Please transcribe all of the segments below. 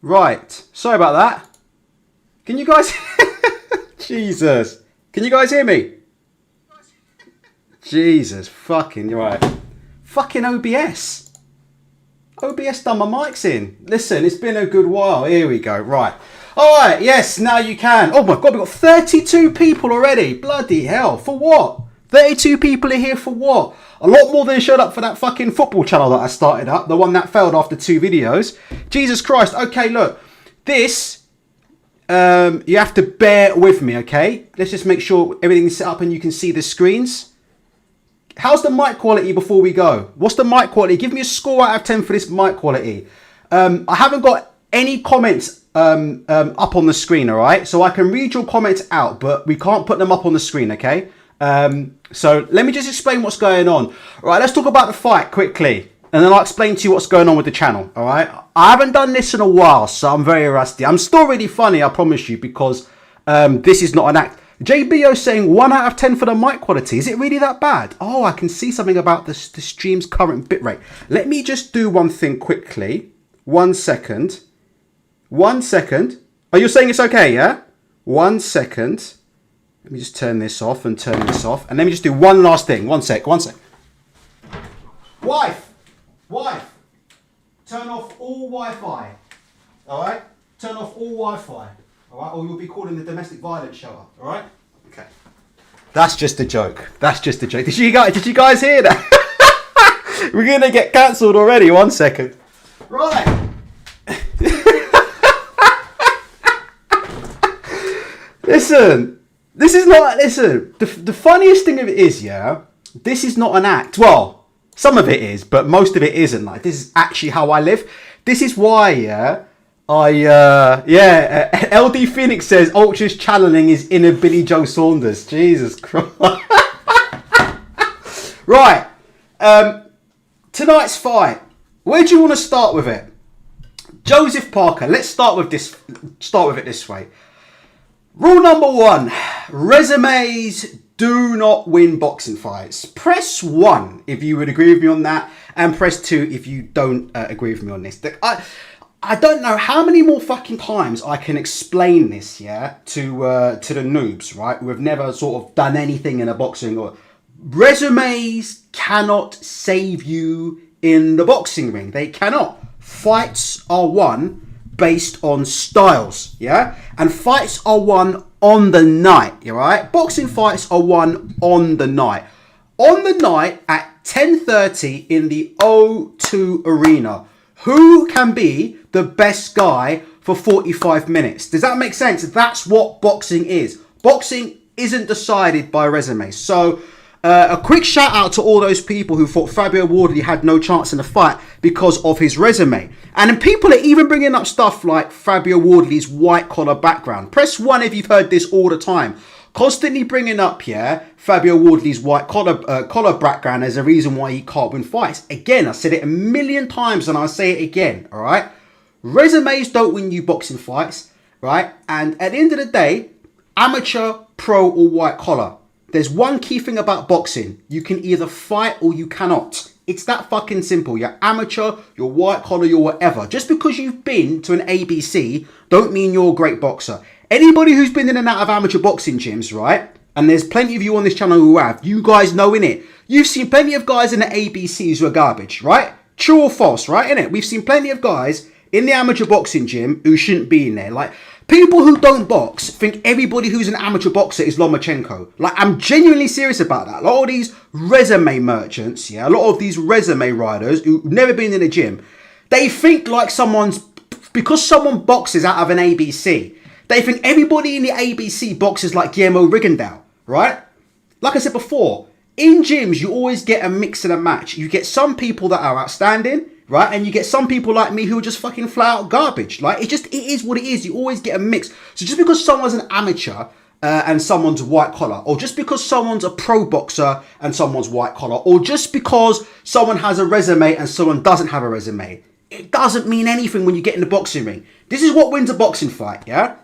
Right. Sorry about that. Can you guys... Jesus. Can you guys hear me? Jesus. Fucking, you're right. Fucking OBS. OBS done my mics in. Listen, it's been a good while. Here we go. Right. All right. Yes, now you can. Oh my God, we've got 32 people already. Bloody hell. For what? 32 people are here for what? A lot more than showed up for that fucking football channel that I started up. The one that failed after 2 videos. Jesus Christ. Okay, look. This, you have to bear with me, okay? Let's just make sure everything's set up and you can see the screens. How's the mic quality before we go? What's the mic quality? Give me a score out of 10 for this mic quality. I haven't got any comments up on the screen, all right? So I can read your comments out, but we can't put them up on the screen, okay? So let me just explain what's going on. All right, let's talk about the fight quickly. And then I'll explain to you what's going on with the channel, all right? I haven't done this in a while, so I'm very rusty. I'm still really funny, I promise you, because this is not an act. JBO saying 1 out of 10 for the mic quality. Is it really that bad? Oh, I can see something about the stream's current bitrate. Let me just do one thing quickly. 1 second. 1 second. Oh, you're saying it's okay, yeah? 1 second. Let me just turn this off and turn this off. And let me just do one last thing. 1 sec. Wife. Turn off all Wi-Fi. All right? Turn off all Wi-Fi. All right, or you'll be calling the domestic violence shower. All right? Okay. That's just a joke. Did you guys hear that? We're gonna get cancelled already. 1 second. Right. Listen. This is not. Listen. The funniest thing of it is, yeah. This is not an act. Well, some of it is, but most of it isn't. Like, this is actually how I live. This is why, yeah. LD Phoenix says Ultra's channeling his inner Billy Joe Saunders. Jesus Christ. Right. Tonight's fight. Where do you want to start with it? Joesph Parker. Let's start with it this way. Rule number 1. Resumes do not win boxing fights. Press 1 if you would agree with me on that, and press 2 if you don't agree with me on this. I don't know how many more fucking times I can explain this, yeah, to the noobs, right, who have never sort of done anything in a boxing. Or resumes cannot save you in the boxing ring. They cannot. Fights are won based on styles, yeah, and fights are won on the night, you right? Boxing fights are won on the night. On the night at 10:30 in the O2 Arena. Who can be the best guy for 45 minutes? Does that make sense? That's what boxing is. Boxing isn't decided by resumes. So a quick shout out to all those people who thought Fabio Wardley had no chance in the fight because of his resume. And then people are even bringing up stuff like Fabio Wardley's white collar background. Press 1 if you've heard this all the time. Constantly bringing up, yeah, Fabio Wardley's white collar background as a reason why he can't win fights. Again, I said it a million times and I'll say it again, all right? Resumes don't win you boxing fights, right? And at the end of the day, amateur, pro or white collar, there's one key thing about boxing. You can either fight or you cannot. It's that fucking simple. You're amateur, you're white collar, you're whatever. Just because you've been to an ABC don't mean you're a great boxer. Anybody who's been in and out of amateur boxing gyms, right? And there's plenty of you on this channel who have. You guys know, innit? You've seen plenty of guys in the ABCs who are garbage, right? True or false, right? Innit? We've seen plenty of guys in the amateur boxing gym who shouldn't be in there. Like, people who don't box think everybody who's an amateur boxer is Lomachenko. Like, I'm genuinely serious about that. A lot of these resume merchants, yeah, a lot of these resume riders who've never been in a gym, they think like because someone boxes out of an ABC, they think everybody in the ABC boxes like Guillermo Rigondeaux, right? Like I said before, in gyms, you always get a mix and a match. You get some people that are outstanding, right? And you get some people like me who are just fucking flat out garbage. Like, it is what it is. You always get a mix. So just because someone's an amateur and someone's white collar, or just because someone's a pro boxer and someone's white collar, or just because someone has a resume and someone doesn't have a resume, it doesn't mean anything when you get in the boxing ring. This is what wins a boxing fight, yeah?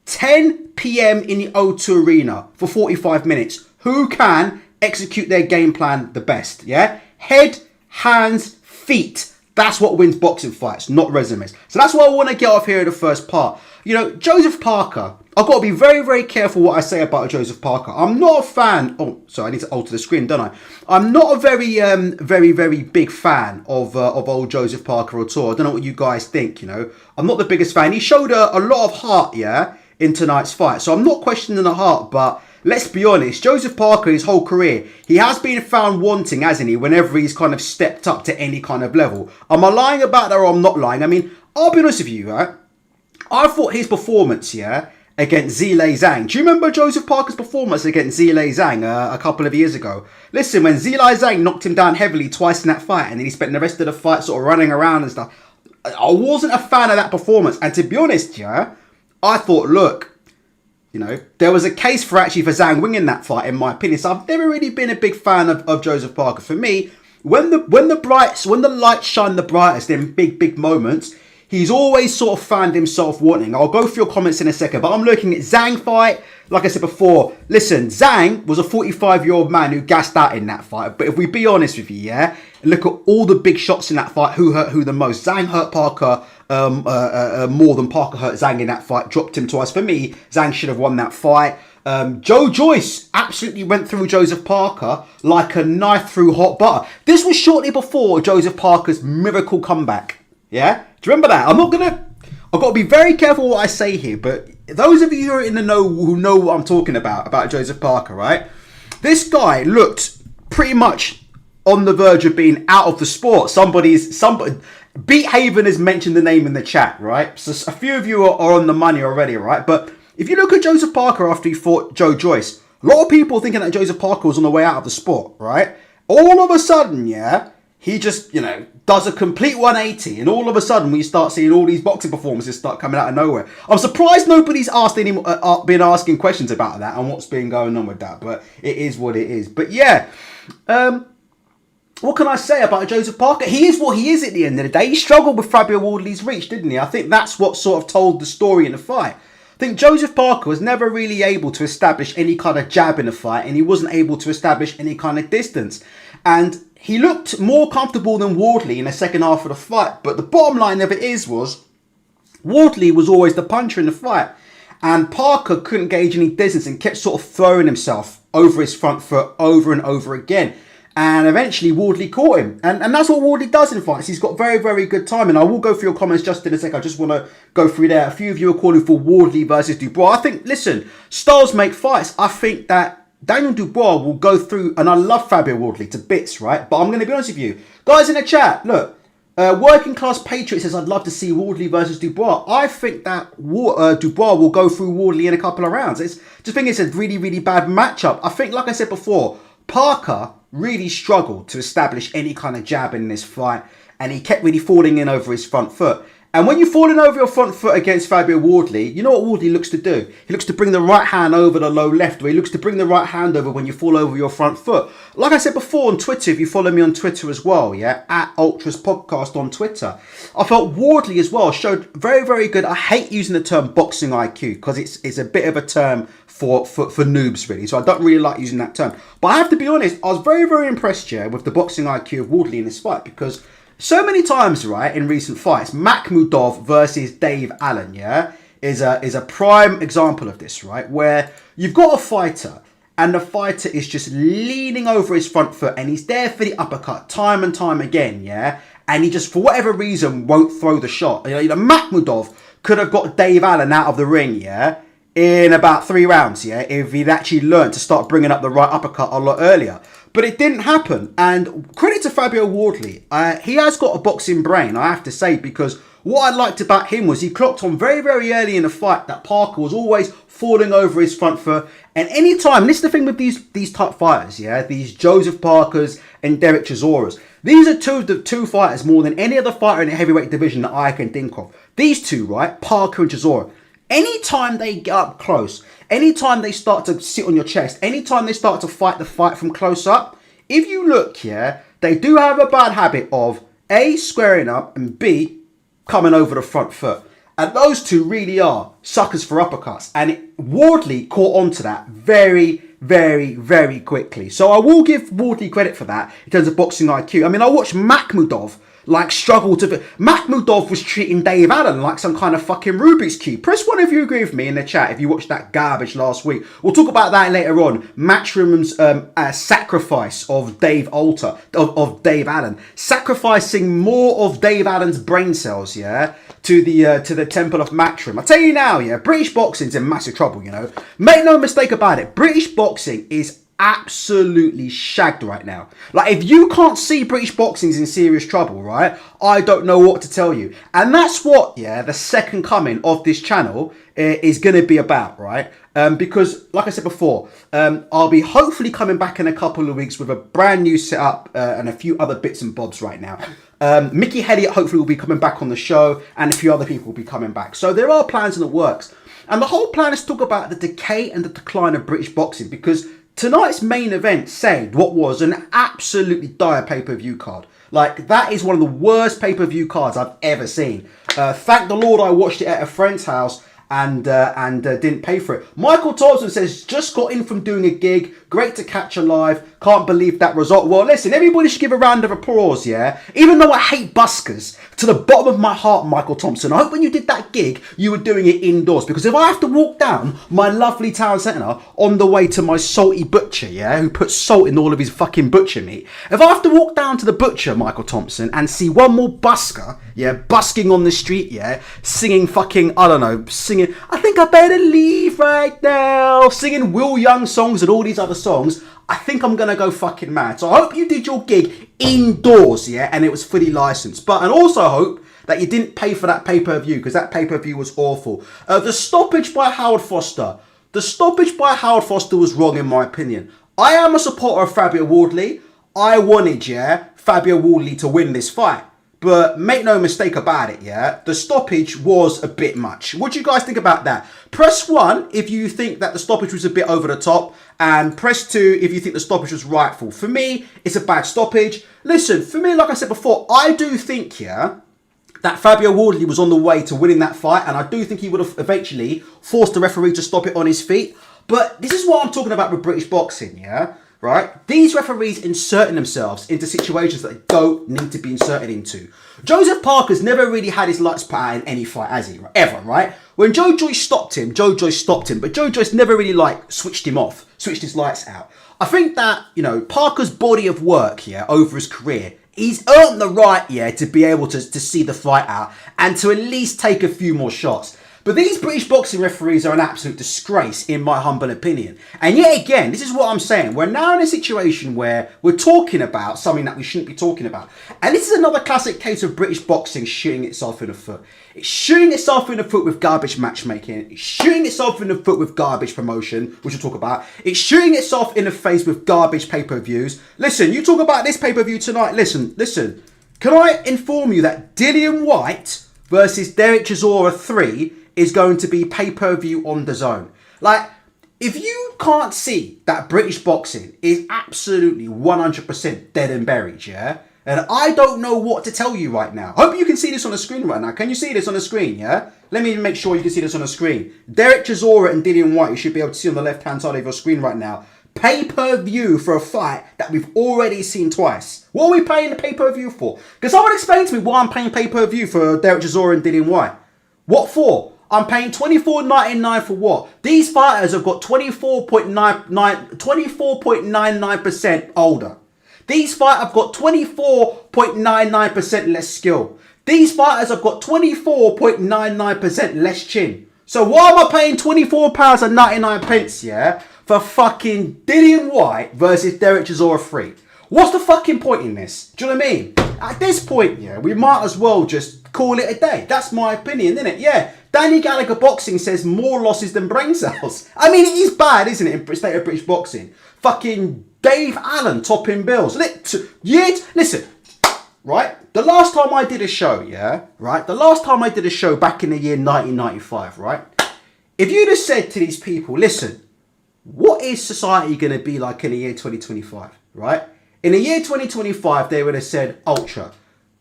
10 p.m. in the O2 Arena for 45 minutes. Who can execute their game plan the best, yeah? Head, hands, feet. That's what wins boxing fights, not resumes. So that's what I want to get off here in the first part. You know, Joesph Parker, I've got to be very, very careful what I say about Joesph Parker. I'm not a fan. Oh, sorry, I need to alter the screen, don't I? I'm not a very big fan of old Joesph Parker at all. I don't know what you guys think, you know. I'm not the biggest fan. He showed a lot of heart, yeah, in tonight's fight. So I'm not questioning the heart, but let's be honest, Joesph Parker, his whole career, he has been found wanting, hasn't he, whenever he's kind of stepped up to any kind of level. Am I lying about that or I'm not lying? I mean, I'll be honest with you, right? I thought his performance, yeah, against Zhilei Zhang. Do you remember Joesph Parker's performance against Zhilei Zhang a couple of years ago? Listen, when Zhilei Zhang knocked him down heavily twice in that fight and then he spent the rest of the fight sort of running around and stuff, I wasn't a fan of that performance. And to be honest, yeah, I thought, look, you know, there was a case for Zhang winning that fight, in my opinion. So I've never really been a big fan of Joesph Parker. For me, when the lights shine the brightest in big moments, he's always sort of found himself wanting. I'll go through your comments in a second, but I'm looking at Zhang fight. Like I said before, listen, Zhang was a 45-year-old man who gassed out in that fight. But if we be honest with you, yeah, look at all the big shots in that fight. Who hurt who the most? Zhang hurt Parker more than Parker hurt Zhang in that fight. Dropped him twice. For me, Zhang should have won that fight. Joesph absolutely went through Joesph Parker like a knife through hot butter. This was shortly before Joesph Parker's miracle comeback. Yeah? Do you remember that? I've got to be very careful what I say here, but those of you who are in the know who know what I'm talking about Joesph Parker, right? This guy looked pretty much on the verge of being out of the sport. Somebody, Beat Haven has mentioned the name in the chat, right? So a few of you are on the money already, right? But if you look at Joesph Parker after he fought Joe Joyce, a lot of people thinking that Joesph Parker was on the way out of the sport, right? All of a sudden, yeah, he just, you know, does a complete 180, and all of a sudden we start seeing all these boxing performances start coming out of nowhere. I'm surprised nobody's been asking questions about that and what's been going on with that, but it is what it is. But yeah, what can I say about Joesph Parker? He is what he is at the end of the day. He struggled with Fabio Wardley's reach, didn't he? I think that's what sort of told the story in the fight. I think Joesph Parker was never really able to establish any kind of jab in the fight, and he wasn't able to establish any kind of distance. And he looked more comfortable than Wardley in the second half of the fight. But the bottom line of it was Wardley was always the puncher in the fight. And Parker couldn't gauge any distance and kept sort of throwing himself over his front foot over and over again. And eventually Wardley caught him. And that's what Wardley does in fights. He's got very good timing. I will go through your comments just in a sec. I just want to go through there. A few of you are calling for Wardley versus Dubois. I think, listen, styles make fights. I think that Daniel Dubois will go through, and I love Fabio Wardley to bits, right? But I'm going to be honest with you. Guys in the chat, look, Working Class Patriot says, I'd love to see Wardley versus Dubois. I think that Dubois will go through Wardley in a couple of rounds. I just think it's a really bad matchup. I think, like I said before, Parker really struggled to establish any kind of jab in this fight, and he kept really falling in over his front foot. And when you're falling over your front foot against Fabio Wardley, you know what Wardley looks to do? He looks to bring the right hand over the low left, or he looks to bring the right hand over when you fall over your front foot. Like I said before on Twitter, if you follow me on Twitter as well, yeah, at Ultras Podcast on Twitter, I felt Wardley as well showed very good. I hate using the term boxing IQ because it's a bit of a term for noobs, really. So I don't really like using that term. But I have to be honest, I was very impressed, yeah, with the boxing IQ of Wardley in this fight, because so many times, right, in recent fights, Makhmudov versus Dave Allen, yeah, is a prime example of this, right? Where you've got a fighter, and the fighter is just leaning over his front foot, and he's there for the uppercut time and time again, yeah? And he just, for whatever reason, won't throw the shot. You know, Makhmudov could have got Dave Allen out of the ring, yeah, in about 3 rounds, yeah, if he'd actually learned to start bringing up the right uppercut a lot earlier. But it didn't happen. And credit to Fabio Wardley. He has got a boxing brain, I have to say, because what I liked about him was he clocked on very early in the fight that Parker was always falling over his front foot. And anytime, this is the thing with these type fighters, yeah, these Joesph Parkers and Derek Chisoras. These are two fighters more than any other fighter in the heavyweight division that I can think of. These two, right, Parker and Chisora. Anytime they get up close, anytime they start to sit on your chest, anytime they start to fight the fight from close up, if you look here, they do have a bad habit of A, squaring up, and B, coming over the front foot. And those two really are suckers for uppercuts. And Wardley caught on to that very quickly. So I will give Wardley credit for that in terms of boxing IQ. I mean, I watched Makhmudov like struggled to... Makhmudov was treating Dave Allen like some kind of fucking Rubik's Cube. Press one if you agree with me in the chat if you watched that garbage last week. We'll talk about that later on. Matchroom's sacrifice of Dave Allen. Sacrificing more of Dave Allen's brain cells, yeah, to the temple of Matchroom. I tell you now, yeah, British boxing's in massive trouble, you know. Make no mistake about it. British boxing is absolutely shagged right now. Like, if you can't see British boxing's in serious trouble, right, I don't know what to tell you. And that's what, yeah, the second coming of this channel is going to be about, right? Because, like I said before, I'll be hopefully coming back in a couple of weeks with a brand new setup and a few other bits and bobs right now. Mickey Elliott hopefully will be coming back on the show, and a few other people will be coming back. So there are plans in the works. And the whole plan is to talk about the decay and the decline of British boxing, because tonight's main event saved what was an absolutely dire pay-per-view card. Like, that is one of the worst pay-per-view cards I've ever seen. Thank the Lord I watched it at a friend's house and didn't pay for it. Michael Thompson says, just got in from doing a gig. Great to catch alive. Can't believe that result. Well, listen, everybody should give a round of applause, yeah? Even though I hate buskers, to the bottom of my heart, Michael Thompson, I hope when you did that gig, you were doing it indoors. Because if I have to walk down my lovely town centre on the way to my salty butcher, yeah, who puts salt in all of his fucking butcher meat. If I have to walk down to the butcher, Michael Thompson, and see one more busker, yeah, busking on the street, yeah, singing fucking, I don't know, singing, I think I better leave right now, singing Will Young songs and all these other songs, I think I'm going to go fucking mad. So I hope you did your gig indoors, yeah, and it was fully licensed. But, and also hope that you didn't pay for that pay-per-view, because that pay-per-view was awful. The stoppage by Howard Foster. The stoppage by Howard Foster was wrong in my opinion. I am a supporter of Fabio Wardley. I wanted, yeah, Fabio Wardley to win this fight. But make no mistake about it, yeah, the stoppage was a bit much. What do you guys think about that? Press 1 if you think that the stoppage was a bit over the top, and press 2 if you think the stoppage was rightful. For me, it's a bad stoppage. Listen, for me, like I said before, I do think, yeah, that Fabio Wardley was on the way to winning that fight, and I do think he would have eventually forced the referee to stop it on his feet. But this is what I'm talking about with British boxing, yeah? Right? These referees inserting themselves into situations that they don't need to be inserted into. Joesph Parker's never really had his lights put out in any fight, has he? Ever, right? When Joe Joyce stopped him, but Joe Joyce never really, like, switched him off, switched his lights out. I think that, you know, Parker's body of work, yeah, over his career, he's earned the right, yeah, to be able to see the fight out and to at least take a few more shots. But these British boxing referees are an absolute disgrace, in my humble opinion. And yet again, this is what I'm saying. We're now in a situation where we're talking about something that we shouldn't be talking about. And this is another classic case of British boxing shooting itself in the foot. It's shooting itself in the foot with garbage matchmaking. It's shooting itself in the foot with garbage promotion, which we'll talk about. It's shooting itself in the face with garbage pay-per-views. Listen, you talk about this pay-per-view tonight. Listen. Can I inform you that Dillian Whyte versus Derek Chisora 3 is going to be pay-per-view on the zone. Like, if you can't see that British boxing is absolutely 100% dead and buried, yeah? And I don't know what to tell you right now. Hope you can see this on the screen right now. Can you see this on the screen, yeah? Let me make sure you can see this on the screen. Derek Chisora and Dillian Whyte, you should be able to see on the left-hand side of your screen right now. Pay-per-view for a fight that we've already seen twice. What are we paying the pay-per-view for? Can someone explain to me why I'm paying pay-per-view for Derek Chisora and Dillian Whyte? What for? I'm paying $24.99 for what? These fighters have got 24.99% older. These fighters have got 24.99% less skill. These fighters have got 24.99% less chin. So why am I paying £24.99, yeah, for fucking Dillian Whyte versus Derek Chisora 3? What's the fucking point in this? Do you know what I mean? At this point, yeah, we might as well just call it a day. That's my opinion, isn't it? Yeah. Danny Gallagher Boxing says more losses than brain cells. I mean, it is bad, isn't it, in state of British boxing? Fucking Dave Allen topping bills. Listen, right? The last time I did a show, yeah, right? The last time I did a show back in the year 1995, right? If you'd have said to these people, listen, what is society going to be like in the year 2025, right? In the year 2025, they would have said, Ultra,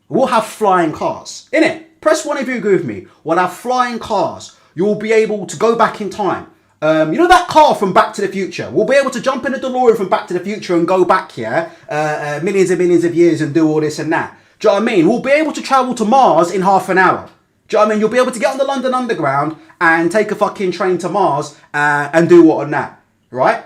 we'll have flying cars, innit? Press 1 if you agree with me. We'll have flying cars. You'll be able to go back in time. You know that car from Back to the Future? We'll be able to jump in a DeLorean from Back to the Future and go back here millions and millions of years and do all this and that. Do you know what I mean? We'll be able to travel to Mars in half an hour. Do you know what I mean? You'll be able to get on the London Underground and take a fucking train to Mars and do what on that, right?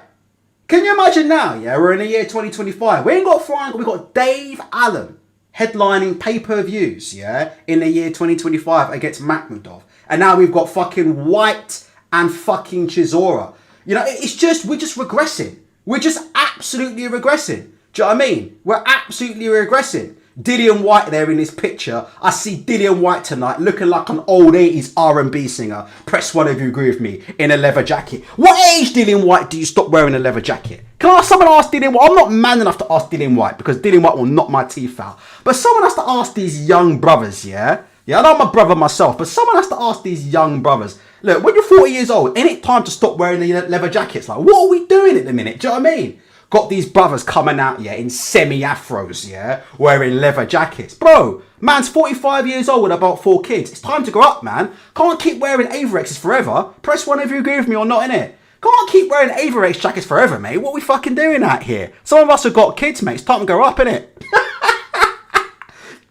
Can you imagine now, yeah, we're in the year 2025. We ain't got Frank, we've got Dave Allen headlining pay-per-views, yeah, in the year 2025 against Makhmudov. And now we've got fucking White and fucking Chisora. You know, it's just, we're just regressing. We're just absolutely regressing. Do you know what I mean? We're absolutely regressing. Dillian White there in this picture. I see Dillian White tonight looking like an old 80s R&B singer. Press one if you agree with me, in a leather jacket. What age, Dillian White, do you stop wearing a leather jacket? Can someone ask Dillian White? I'm not man enough to ask Dillian White because Dillian White will knock my teeth out. But someone has to ask these young brothers, yeah? Yeah, I know I'm a brother myself, but someone has to ask these young brothers. Look, when you're 40 years old, ain't it time to stop wearing the leather jackets? Like, what are we doing at the minute? Do you know what I mean? Got these brothers coming out, yeah, in semi-afros, yeah, wearing leather jackets. Bro, man's 45 years old with about 4 kids. It's time to grow up, man. Can't keep wearing Averexes forever. Press one if you agree with me or not, innit? Can't keep wearing Averex jackets forever, mate. What are we fucking doing out here? Some of us have got kids, mate. It's time to grow up, innit?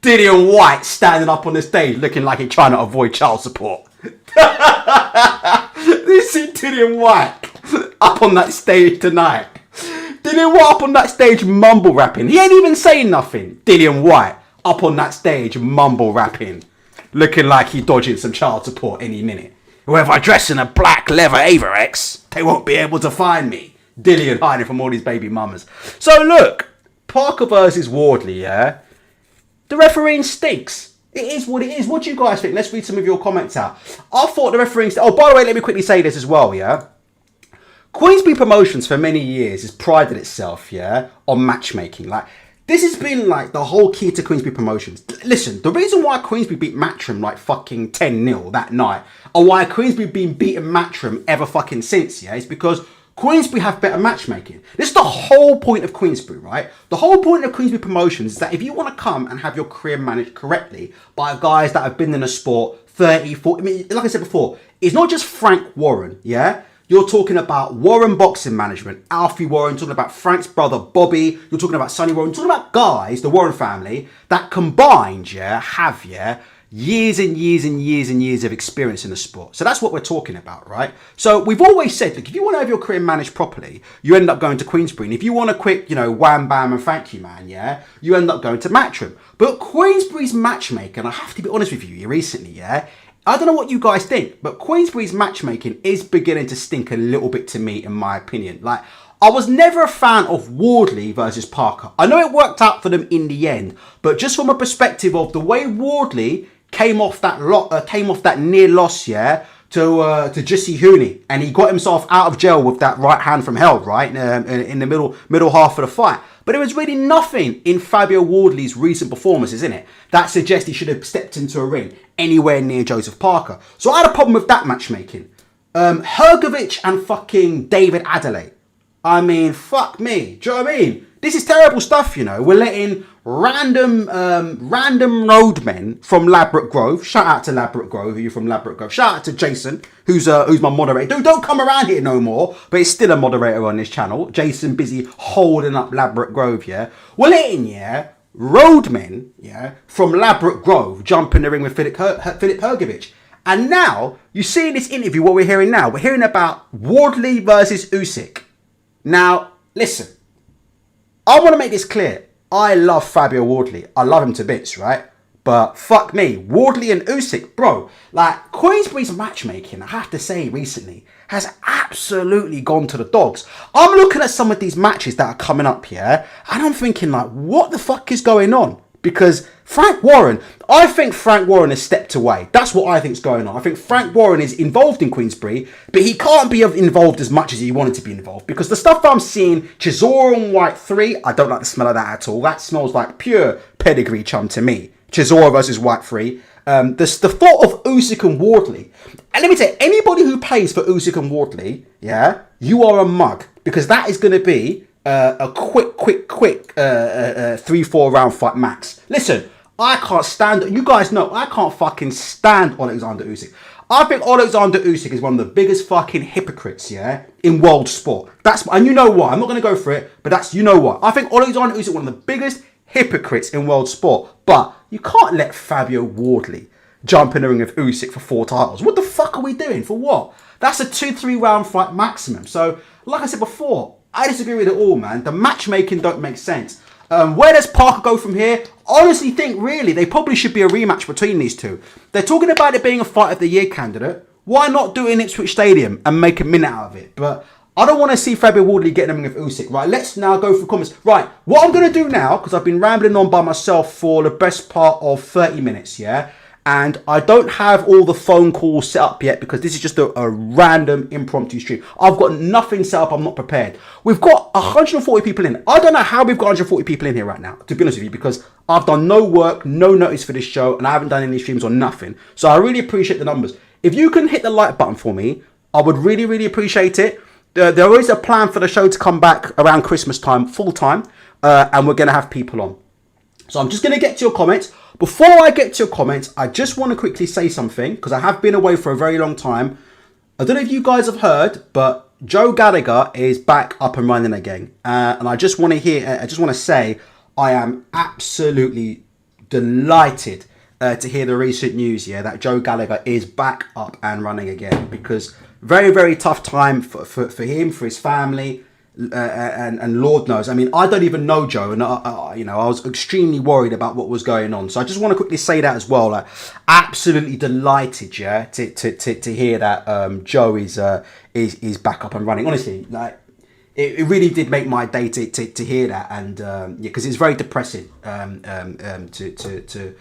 Dillian White standing up on the stage looking like he's trying to avoid child support. This is Dillian White up on that stage tonight. Dillian White up on that stage mumble rapping. He ain't even saying nothing. Dillian White up on that stage mumble rapping. Looking like he dodging some child support any minute. Well, if I dress in a black leather Averex, they won't be able to find me. Dillian hiding from all these baby mamas. So look, Parker versus Wardley, yeah? The refereeing stinks. It is what it is. What do you guys think? Let's read some of your comments out. I thought the refereeing... Oh, by the way, let me quickly say this as well, yeah? Queensberry Promotions for many years has prided itself, yeah, on matchmaking. Like, this has been like the whole key to Queensberry Promotions. Listen, the reason why Queensberry beat Matchroom like fucking 10-0 that night, or why Queensberry been beating Matchroom ever fucking since, yeah, is because Queensberry have better matchmaking. This is the whole point of Queensberry, right? The whole point of Queensberry Promotions is that if you want to come and have your career managed correctly by guys that have been in the sport 30, 40, I mean, like I said before, it's not just Frank Warren, yeah? You're talking about Warren Boxing Management, Alfie Warren, talking about Frank's brother Bobby, you're talking about Sonny Warren, talking about guys, the Warren family, that combined, yeah, have, yeah, years and years and years and years of experience in the sport. So that's what we're talking about, right? So we've always said, look, if you want to have your career managed properly, you end up going to Queensberry. And if you want to quit, you know, wham, bam, and thank you, man, yeah, you end up going to Matchroom. But Queensberry's matchmaking, I have to be honest with you recently, yeah, I don't know what you guys think, but Queensberry's matchmaking is beginning to stink a little bit to me, in my opinion. Like, I was never a fan of Wardley versus Parker. I know it worked out for them in the end, but just from a perspective of the way Wardley came off that near loss, yeah, to Jesse Hooney, and he got himself out of jail with that right hand from hell, right, in the middle half of the fight. But there was really nothing in Fabio Wardley's recent performances, in it, that suggests he should have stepped into a ring anywhere near Joesph Parker. So I had a problem with that matchmaking. Hrgovic and fucking David Adelaide. I mean, fuck me. Do you know what I mean? This is terrible stuff, you know. We're letting random roadmen from Ladbroke Grove. Shout out to Ladbroke Grove. Are you from Ladbroke Grove? Shout out to Jason, who's my moderator. Dude, don't come around here no more. But he's still a moderator on this channel. Jason busy holding up Ladbroke Grove, yeah. We're letting, yeah, roadmen, yeah, from Ladbroke Grove jump in the ring with Filip Hrgovic. And now, you see in this interview what we're hearing now. We're hearing about Wardley versus Usyk. Now, listen. I want to make this clear. I love Fabio Wardley. I love him to bits, right? But fuck me. Wardley and Usyk, bro. Like, Queensberry's matchmaking, I have to say recently, has absolutely gone to the dogs. I'm looking at some of these matches that are coming up here, and I'm thinking, like, what the fuck is going on? Because I think Frank Warren has stepped away. That's what I think is going on. I think Frank Warren is involved in Queensberry, but he can't be involved as much as he wanted to be involved. Because the stuff I'm seeing, Chisora and White 3, I don't like the smell of that at all. That smells like pure pedigree chum to me. Chisora versus White 3. The thought of Usyk and Wardley. And let me tell you, anybody who pays for Usyk and Wardley, yeah, you are a mug. Because that is going to be a quick 3-4 round fight max. Listen, I can't stand, you guys know, I can't fucking stand Alexander Usyk. I think Alexander Usyk is one of the biggest fucking hypocrites, yeah, in world sport. And you know why. I'm not going to go for it, but you know what. I think Alexander Usyk is one of the biggest hypocrites in world sport. But you can't let Fabio Wardley jump in the ring of Usyk for 4 titles. What the fuck are we doing? For what? That's a 2-3 round fight maximum. So, like I said before, I disagree with it all, man. The matchmaking don't make sense. Where does Parker go from here? Honestly think, really, they probably should be a rematch between these two. They're talking about it being a fight of the year candidate. Why not do it in Ipswich Stadium and make a minute out of it? But I don't want to see Fabio Wardley getting in the ring with Usyk. Right, let's now go through comments. Right, what I'm going to do now, because I've been rambling on by myself for the best part of 30 minutes, yeah? And I don't have all the phone calls set up yet because this is just a random impromptu stream. I've got nothing set up. I'm not prepared. We've got 140 people in. I don't know how we've got 140 people in here right now, to be honest with you, because I've done no work, no notice for this show, and I haven't done any streams or nothing. So I really appreciate the numbers. If you can hit the like button for me, I would really, really appreciate it. There is a plan for the show to come back around Christmas time, full time, and we're going to have people on. So I'm just going to get to your comments. Before I get to your comments, I just want to quickly say something, because I have been away for a very long time. I don't know if you guys have heard, but Joe Gallagher is back up and running again. And I just want to say, I am absolutely delighted to hear the recent news, that Joe Gallagher is back up and running again, because very, very tough time for him, for his family. And Lord knows, I mean, I don't even know Joe, and I was extremely worried about what was going on. So I just want to quickly say that as well. Like, absolutely delighted, to hear that Joe is back up and running. Honestly, like, it really did make my day to hear that, and because it's very depressing to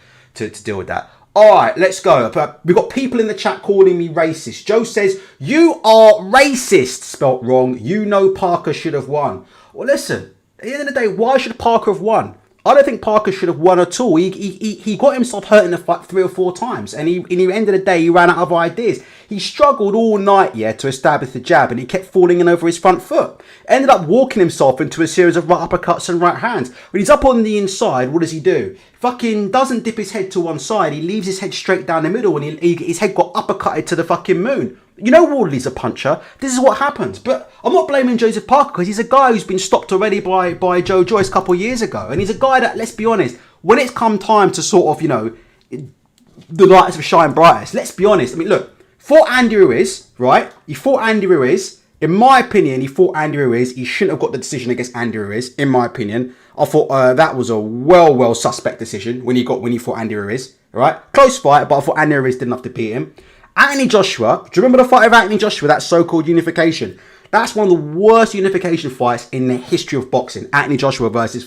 deal with that. All right, let's go. We've got people in the chat calling me racist. Joe says, you are racist, spelt wrong. You know Parker should have won. Well, listen, at the end of the day, why should Parker have won? I don't think Parker should have won at all. He got himself hurt in the fight 3 or 4 times. And in the end of the day, he ran out of ideas. He struggled all night, to establish the jab. And he kept falling in over his front foot. Ended up walking himself into a series of right uppercuts and right hands. When he's up on the inside, what does he do? Fucking doesn't dip his head to one side. He leaves his head straight down the middle. And his head got uppercutted to the fucking moon. You know Wardley's a puncher. This is what happens. But I'm not blaming Joesph Parker, because he's a guy who's been stopped already by Joe Joyce a couple of years ago. And he's a guy that, let's be honest, when it's come time to sort of, the lights have shined brightest, let's be honest. I mean, look, fought Andy Ruiz, right? He fought Andy Ruiz. In my opinion, he fought Andy Ruiz. He shouldn't have got the decision against Andy Ruiz, in my opinion. I thought that was a well suspect decision when he fought Andy Ruiz, right? Close fight, but I thought Andy Ruiz didn't have to beat him. Anthony Joshua, do you remember the fight of Anthony Joshua, that so-called unification? That's one of the worst unification fights in the history of boxing. Anthony Joshua versus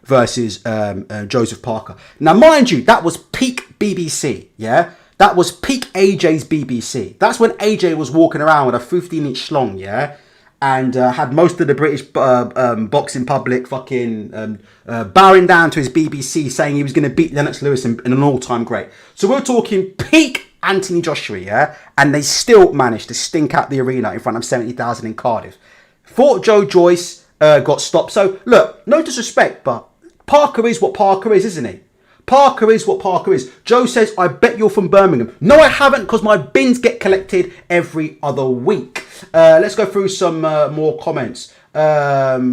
Joesph Parker. Now, mind you, that was peak BBC, That was peak AJ's BBC. That's when AJ was walking around with a 15-inch schlong, and had most of the British boxing public fucking bowing down to his BBC, saying he was going to beat Lennox Lewis in an all-time great. So we're talking peak Anthony Joshua, and they still managed to stink out the arena in front of 70,000 in Cardiff. Fought Joe Joyce, got stopped. So look, no disrespect, but Parker is what Parker is, isn't he? Parker is what Parker is. Joe says, I bet you're from Birmingham. No, I haven't, because my bins get collected every other week. Let's go through some more comments. Let's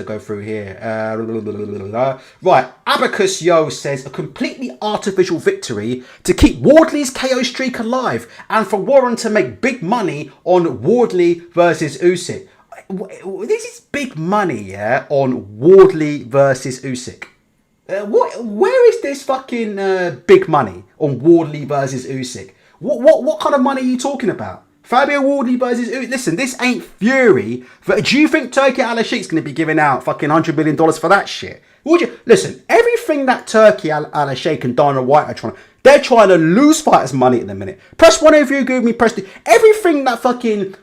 go through here. Right, Abacus Yo says, a completely artificial victory to keep Wardley's KO streak alive and for Warren to make big money on Wardley versus Usyk. This is big money, on Wardley versus Usyk. Where is this fucking big money on Wardley versus Usyk? What kind of money are you talking about? Fabio Wardley versus Usyk. Listen, this ain't Fury. Do you think Turki Al-Sheikh's going to be giving out fucking $100 million for that shit? Listen, everything that Turki Al-Sheikh and Dana White are they're trying to lose fighters money at the minute. Press one if you give me press two. Everything that fucking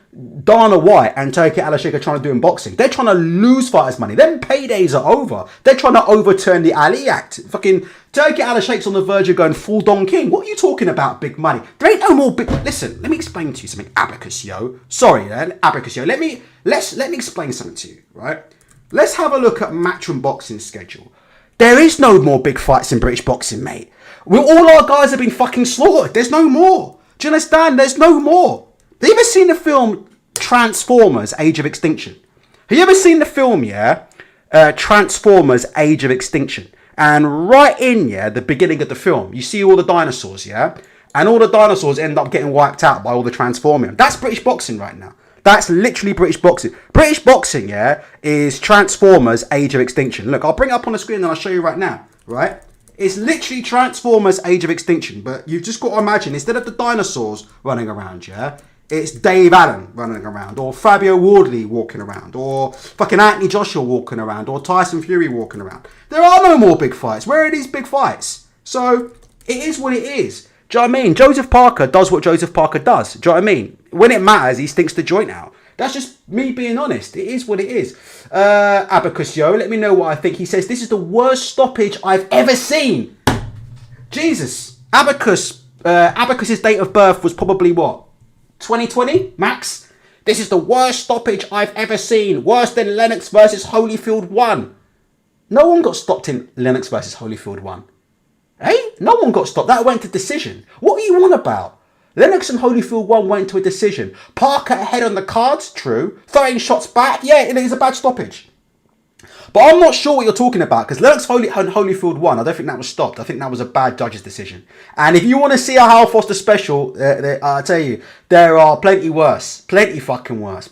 Dana White and Turki Al-Sheikh are trying to do in boxing, they're trying to lose fighters money. Them paydays are over. They're trying to overturn the Ali Act. Fucking Turki Al-Sheikh's on the verge of going full Don King. What are you talking about, big money? There ain't no more big... Listen, let me explain to you something, Abacus Yo. Sorry, Abacus Yo. Let me explain something to you, right? Let's have a look at Matchroom Boxing's schedule. There is no more big fights in British boxing, mate. All our guys have been fucking slaughtered. There's no more. Do you understand? There's no more. Have you ever seen the film Transformers: Age of Extinction? Have you ever seen the film, Transformers Age of Extinction. And right in, the beginning of the film, you see all the dinosaurs, and all the dinosaurs end up getting wiped out by all the Transformium. That's British boxing right now. That's literally British boxing. British boxing, is Transformers Age of Extinction. Look, I'll bring it up on the screen and I'll show you right now, right? It's literally Transformers Age of Extinction, but you've just got to imagine, instead of the dinosaurs running around, it's Dave Allen running around, or Fabio Wardley walking around, or fucking Anthony Joshua walking around, or Tyson Fury walking around. There are no more big fights. Where are these big fights? So, it is what it is. Do you know what I mean? Joesph Parker does what Joesph Parker does. Do you know what I mean? When it matters, he stinks the joint out. That's just me being honest. It is what it is. Abacus Yo, let me know what I think. He says, this is the worst stoppage I've ever seen. Jesus. Abacus's date of birth was probably what? 2020 max. This is the worst stoppage I've ever seen. Worse than Lennox versus Holyfield 1. No one got stopped in Lennox versus Holyfield 1. Hey, no one got stopped. That went to decision. What are you on about? Lennox and Holyfield 1 went to a decision. Parker ahead on the cards, true. Throwing shots back, it is a bad stoppage. But I'm not sure what you're talking about, because Lennox and Holyfield 1, I don't think that was stopped. I think that was a bad judge's decision. And if you want to see a Hal Foster special, I tell you, there are plenty worse. Plenty fucking worse.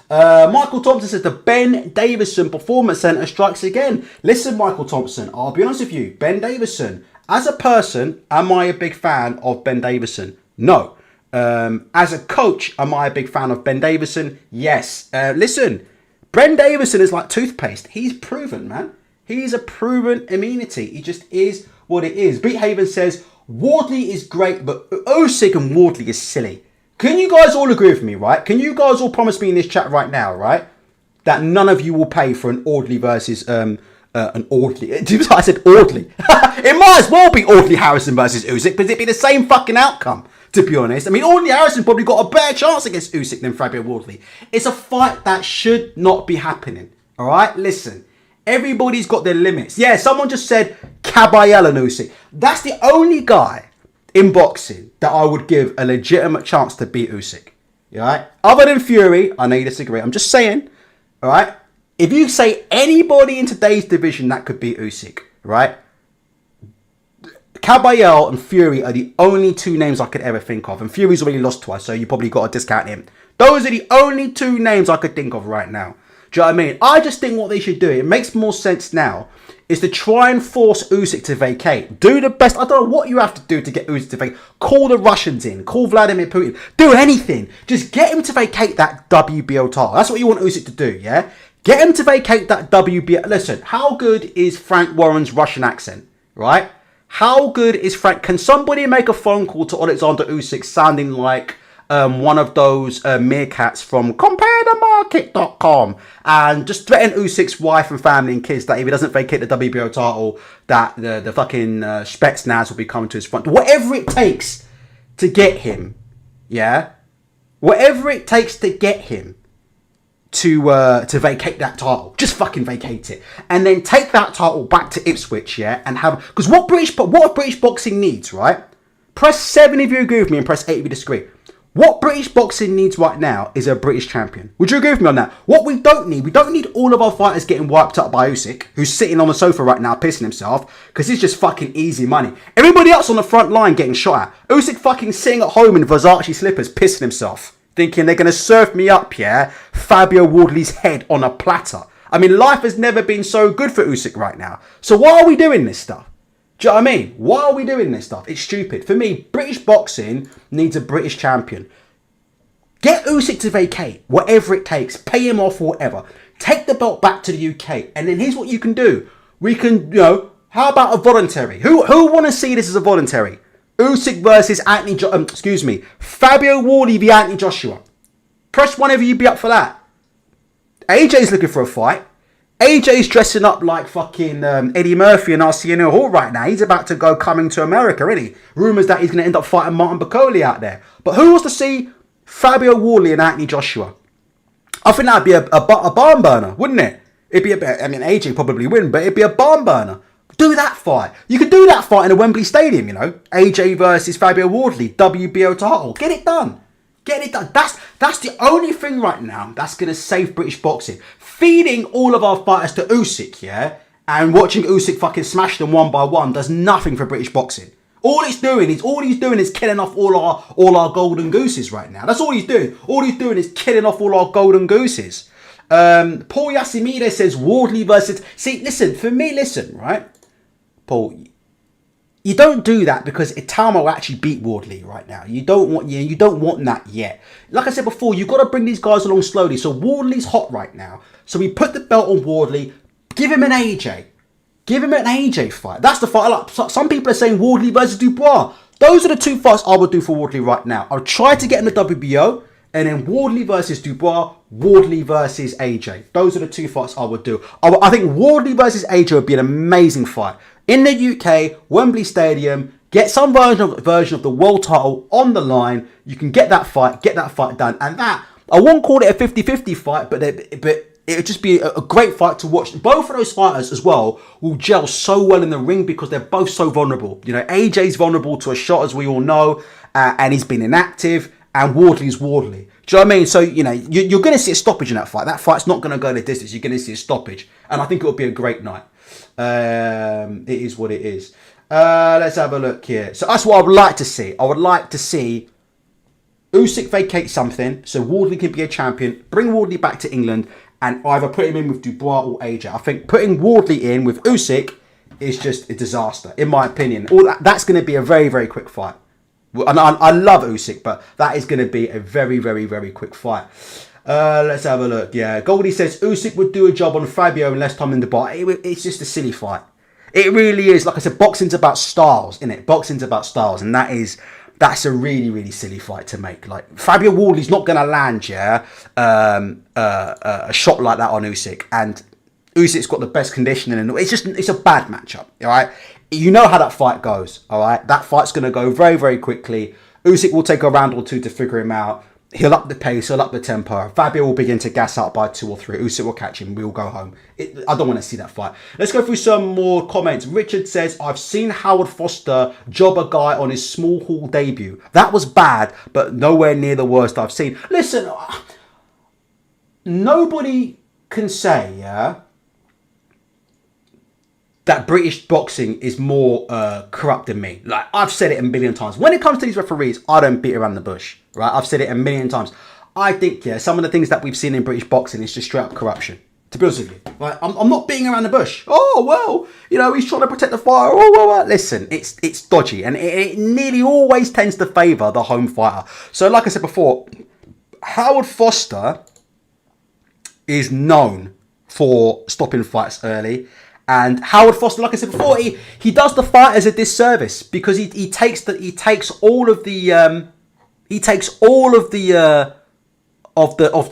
Michael Thompson says the Ben Davison Performance Centre strikes again. Listen, Michael Thompson, I'll be honest with you. Ben Davison, as a person, am I a big fan of Ben Davison? No. As a coach, am I a big fan of Ben Davison? Yes. Listen, Ben Davison is like toothpaste. He's proven, man. He's a proven immunity. He just is what it is. Beathaven says, Wardley is great, but Usyk and Wardley is silly. Can you guys all agree with me, right? Can you guys all promise me in this chat right now, right, that none of you will pay for an Audley versus an Audley? I said Audley. It might as well be Audley Harrison versus Usyk, because it'd be the same fucking outcome, to be honest. I mean, Audley Harrison probably got a better chance against Usyk than Fabio Wardley. It's a fight that should not be happening, all right? Listen, everybody's got their limits. Yeah, someone just said Caballero and Usyk. That's the only guy in boxing that I would give a legitimate chance to beat Usyk. All right? Other than Fury, I know you disagree. I'm just saying, all right? If you say anybody in today's division that could beat Usyk, right? Caballero and Fury are the only two names I could ever think of. And Fury's already lost twice, so you probably got to discount him. Those are the only two names I could think of right now. Do you know what I mean? I just think what they should do, it makes more sense now, is to try and force Usyk to vacate. Do the best. I don't know what you have to do to get Usyk to vacate. Call the Russians in. Call Vladimir Putin. Do anything. Just get him to vacate that WBO title. That's what you want Usyk to do, yeah? Get him to vacate that WBO. Listen, how good is Frank Warren's Russian accent, right? How good is Frank? Can somebody make a phone call to Alexander Usyk sounding like one of those meerkats from comparethemarket.com and just threaten Usyk's wife and family and kids that if he doesn't vacate the WBO title, that the fucking Spetsnaz will be coming to his front. Whatever it takes to get him, yeah? Whatever it takes to get him to vacate that title. Just fucking vacate it. And then take that title back to Ipswich, yeah? And have... Because what British boxing needs, right? Press 7 if you agree with me and press 8 if you disagree. What British boxing needs right now is a British champion. Would you agree with me on that? What we don't need all of our fighters getting wiped up by Usyk, who's sitting on the sofa right now pissing himself, because he's just fucking easy money. Everybody else on the front line getting shot at. Usyk fucking sitting at home in Versace slippers pissing himself, thinking they're going to serve me up, yeah? Fabio Wardley's head on a platter. I mean, life has never been so good for Usyk right now. So why are we doing this stuff? Do you know what I mean? Why are we doing this stuff? It's stupid. For me, British boxing needs a British champion. Get Usyk to vacate, whatever it takes. Pay him off or whatever. Take the belt back to the UK. And then here's what you can do. We can, how about a voluntary? Who want to see this as a voluntary? Usyk versus Fabio Wardley v Anthony Joshua. Press whenever you be up for that. AJ's looking for a fight. AJ's dressing up like fucking Eddie Murphy in Arsenio Hall right now. He's about to go coming to America, isn't he? Rumours that he's going to end up fighting Martin Bacoli out there. But who wants to see Fabio Wardley and Anthony Joshua? I think that'd be a barn burner, wouldn't it? It'd be AJ probably win, but it'd be a barn burner. Do that fight. You could do that fight in a Wembley Stadium, AJ versus Fabio Wardley, WBO title. Get it done. Get it done. That's the only thing right now that's going to save British boxing. Feeding all of our fighters to Usyk, yeah, and watching Usyk fucking smash them one by one does nothing for British boxing. All he's doing is killing off all our golden gooses right now. That's all he's doing. All he's doing is killing off all our golden gooses. Paul Yasimide says Wardley versus... See, listen, for me, right? Paul, you don't do that because Itama will actually beat Wardley right now. You don't want that yet. Like I said before, you've got to bring these guys along slowly. So Wardley's hot right now. So we put the belt on Wardley. Give him an AJ. Give him an AJ fight. That's the fight I like. Some people are saying Wardley versus Dubois. Those are the two fights I would do for Wardley right now. I'll try to get in the WBO. And then Wardley versus Dubois, Wardley versus AJ. Those are the two fights I would do. I think Wardley versus AJ would be an amazing fight. In the UK, Wembley Stadium, get some version of the world title on the line. You can get that fight done. And that, I won't call it a 50-50 fight, but it would just be a great fight to watch. Both of those fighters as well will gel so well in the ring because they're both so vulnerable. You know, AJ's vulnerable to a shot, as we all know, and he's been inactive. And Wardley's Wardley. Do you know what I mean? So, you know, you're going to see a stoppage in that fight. That fight's not going to go the distance. You're going to see a stoppage. And I think it'll be a great night. It is what it is. Let's have a look here. So that's what I would like to see. I would like to see Usyk vacate something so Wardley can be a champion. Bring Wardley back to England and either put him in with Dubois or AJ. I think putting Wardley in with Usyk is just a disaster, in my opinion. That's going to be a very, very quick fight. And I love Usyk, but that is going to be a very, very, very quick fight. Let's have a look. Yeah, Goldie says Usyk would do a job on Fabio in less time in Dubai. It's just a silly fight. It really is. Like I said, boxing's about styles, isn't it? Boxing's about styles, and that's a really, really silly fight to make. Like Fabio Wardley's not going to land, a shot like that on Usyk, and Usyk's got the best conditioning, and it's a bad matchup. All right. You know how that fight goes, all right? That fight's going to go very, very quickly. Usyk will take a round or two to figure him out. He'll up the pace, he'll up the tempo. Fabio will begin to gas out by 2 or 3. Usyk will catch him, we'll go home. I don't want to see that fight. Let's go through some more comments. Richard says, I've seen Howard Foster job a guy on his small hall debut. That was bad, but nowhere near the worst I've seen. Listen, nobody can say, yeah, that British boxing is more corrupt than me. Like, I've said it a million times. When it comes to these referees, I don't beat around the bush, right? I've said it a million times. I think, yeah, some of the things that we've seen in British boxing is just straight up corruption. To be honest with you, right? I'm not beating around the bush. Oh, well, you know, he's trying to protect the fire. Oh, well. Listen, it's dodgy. And it nearly always tends to favour the home fighter. So, like I said before, Howard Foster is known for stopping fights early. And Howard Foster, like I said before, he does the fighters a disservice because he takes all of the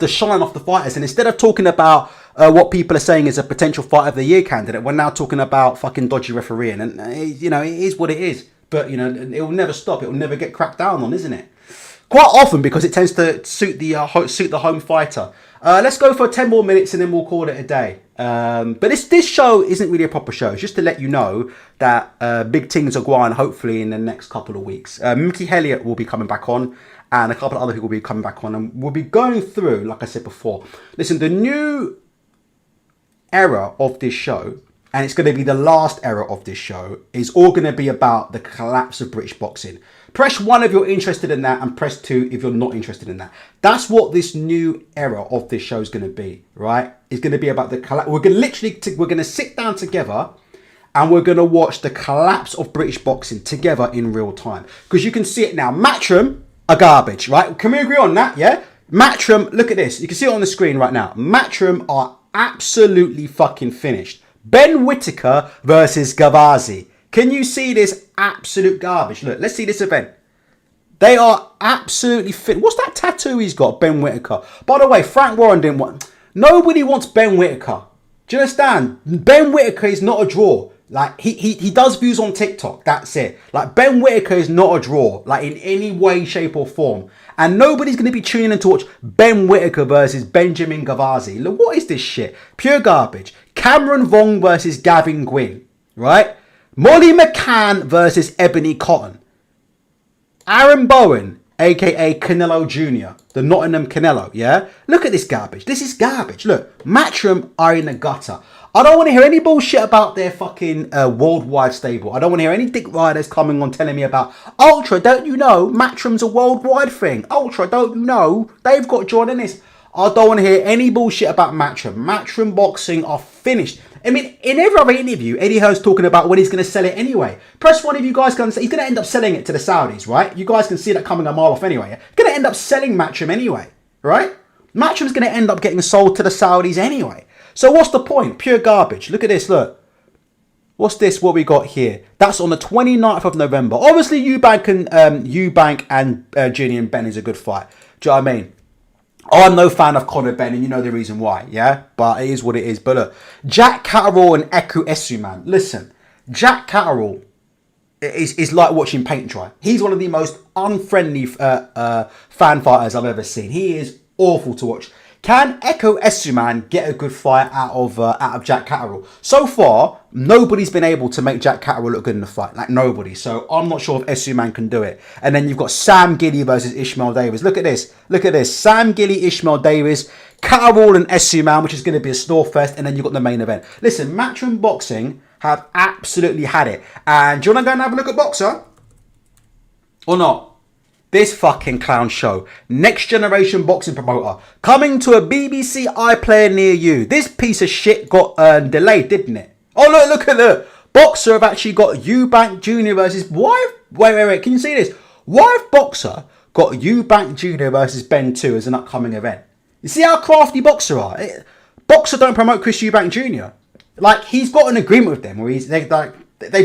shine off the fighters, and instead of talking about what people are saying is a potential fight of the year candidate, we're now talking about fucking dodgy refereeing, and you know, it is what it is. But you know, it will never stop. It will never get cracked down on, isn't it? Quite often because it tends to suit the home fighter. Let's go for 10 more minutes and then we'll call it a day. But this show isn't really a proper show. It's just to let you know that big things are going hopefully in the next couple of weeks. Mickey Elliott will be coming back on and a couple of other people will be coming back on. And we'll be going through, like I said before, listen, the new era of this show, and it's going to be the last era of this show, is all going to be about the collapse of British boxing. Press 1 if you're interested in that, and press 2 if you're not interested in that. That's what this new era of this show is going to be, right? It's going to be about the collapse. We're going to sit down together, and we're going to watch the collapse of British boxing together in real time. Because you can see it now. Matchroom are garbage, right? Can we agree on that, yeah? Matchroom, look at this. You can see it on the screen right now. Matchroom are absolutely fucking finished. Ben Whittaker versus Gavazi. Can you see this absolute garbage? Look, let's see this event. They are absolutely fit. What's that tattoo he's got, Ben Whittaker? By the way, Frank Warren didn't want... Nobody wants Ben Whittaker. Do you understand? Ben Whittaker is not a draw. Like, he does views on TikTok. That's it. Like, Ben Whittaker is not a draw. Like, in any way, shape or form. And nobody's going to be tuning in to watch Ben Whittaker versus Benjamin Gavazi. Look, what is this shit? Pure garbage. Cameron Vong versus Gavin Gwynn. Right? Molly McCann versus Ebony Cotton. Aaron Bowen aka Canelo Jr., the Nottingham Canelo, yeah? Look at this garbage. This is garbage. Look, Matchroom are in the gutter. I don't want to hear any bullshit about their fucking worldwide stable. I don't want to hear any dick riders coming on telling me about, Ultra, don't you know Matchroom's a worldwide thing? Ultra, don't you know they've got joined in this? I don't want to hear any bullshit about Matchroom. Matchroom Boxing are finished. I mean, in every other interview, Eddie Hearn's talking about when he's going to sell it anyway. Press one of you guys can say he's going to end up selling it to the Saudis, right? You guys can see that coming a mile off anyway. He's going to end up selling Matchroom anyway, right? Matchroom's going to end up getting sold to the Saudis anyway. So what's the point? Pure garbage. Look at this, look. What's this, what we got here? That's on the 29th of November. Obviously, Eubank and Junior and Ben is a good fight. Do you know what I mean? I'm no fan of Conor Benn, and you know the reason why, yeah? But it is what it is. But look, Jack Catterall and Eku Esu, man. Listen, Jack Catterall is like watching paint dry. He's one of the most unfriendly fan fighters I've ever seen. He is awful to watch. Can Eku Esu, man, get a good fight out of Jack Catterall? So far, nobody's been able to make Jack Catterall look good in the fight. Like, nobody. So I'm not sure if Esu, man, can do it. And then you've got Sam Gilly versus Ishmael Davis. Look at this. Look at this. Sam Gilly, Ishmael Davis, Catterall and Esu, man, which is going to be a snore fest. And then you've got the main event. Listen, Matchroom Boxing have absolutely had it. And do you want to go and have a look at Boxer? Or not? This fucking clown show. Next generation boxing promoter. Coming to a BBC iPlayer near you. This piece of shit got delayed, didn't it? Oh, look at the Boxer have actually got Eubank Jr. versus... Wait. Can you see this? Why have Boxer got Eubank Jr. versus Ben 2 as an upcoming event? You see how crafty Boxer are? Boxer don't promote Chris Eubank Jr. Like, he's got an agreement with them where they've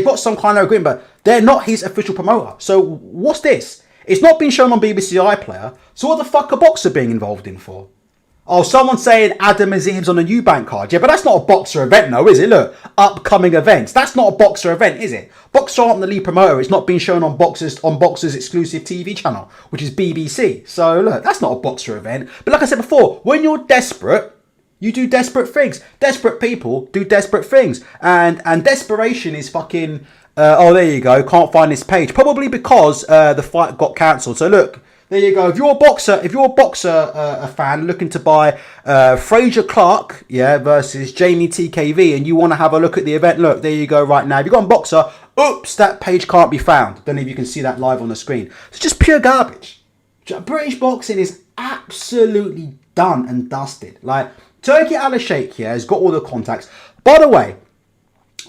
got some kind of agreement, but they're not his official promoter. So what's this? It's not been shown on BBC iPlayer, so what the fuck are Boxer being involved in for? Oh, someone's saying Adam Azim's on a Eubank card. Yeah, but that's not a Boxer event, no, is it? Look, upcoming events. That's not a Boxer event, is it? Boxer aren't the lead promoter. It's not being shown on Boxer's exclusive TV channel, which is BBC. So, look, that's not a Boxer event. But like I said before, when you're desperate, you do desperate things. Desperate people do desperate things. And desperation is fucking... oh, there you go. Can't find this page. Probably because the fight got cancelled. So look, there you go. If you're a boxer fan looking to buy Fraser Clark, yeah, versus Jamie TKV, and you want to have a look at the event, look, there you go. Right now, if you've got a Boxer, oops, that page can't be found. Don't know if you can see that live on the screen. It's just pure garbage. British boxing is absolutely done and dusted. Like, Turki Al-Sheikh here has got all the contacts. By the way,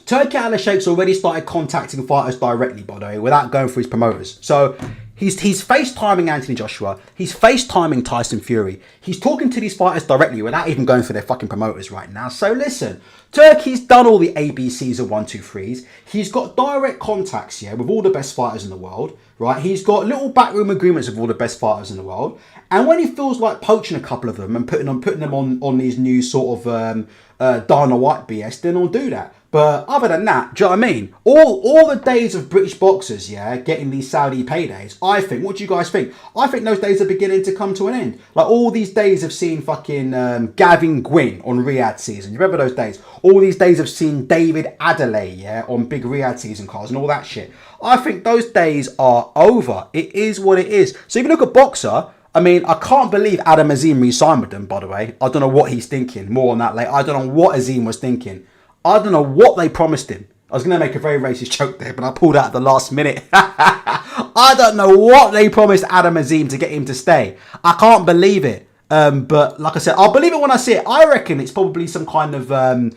Turki Al-Sheikh's already started contacting fighters directly, by the way, without going through his promoters. So he's FaceTiming Anthony Joshua. He's FaceTiming Tyson Fury. He's talking to these fighters directly without even going through their fucking promoters right now. So listen, Turki's done all the ABCs of 1, 2, 3s. He's got direct contacts here with all the best fighters in the world, right? He's got little backroom agreements with all the best fighters in the world. And when he feels like poaching a couple of them and putting them on these new sort of Dana White BS, then he'll do that. But other than that, do you know what I mean? All the days of British boxers, yeah, getting these Saudi paydays, I think, what do you guys think? I think those days are beginning to come to an end. Like all these days of seeing fucking Gavin Gwynn on Riyadh season. You remember those days? All these days of seeing David Adelaide, yeah, on big Riyadh season cars and all that shit. I think those days are over. It is what it is. So if you look at Boxer, I mean, I can't believe Adam Azim re-signed with them, by the way. I don't know what he's thinking. More on that later. I don't know what Azim was thinking. I don't know what they promised him. I was going to make a very racist joke there, but I pulled out at the last minute. I don't know what they promised Adam Azim to get him to stay. I can't believe it. But like I said, I'll believe it when I see it. I reckon it's probably some kind of...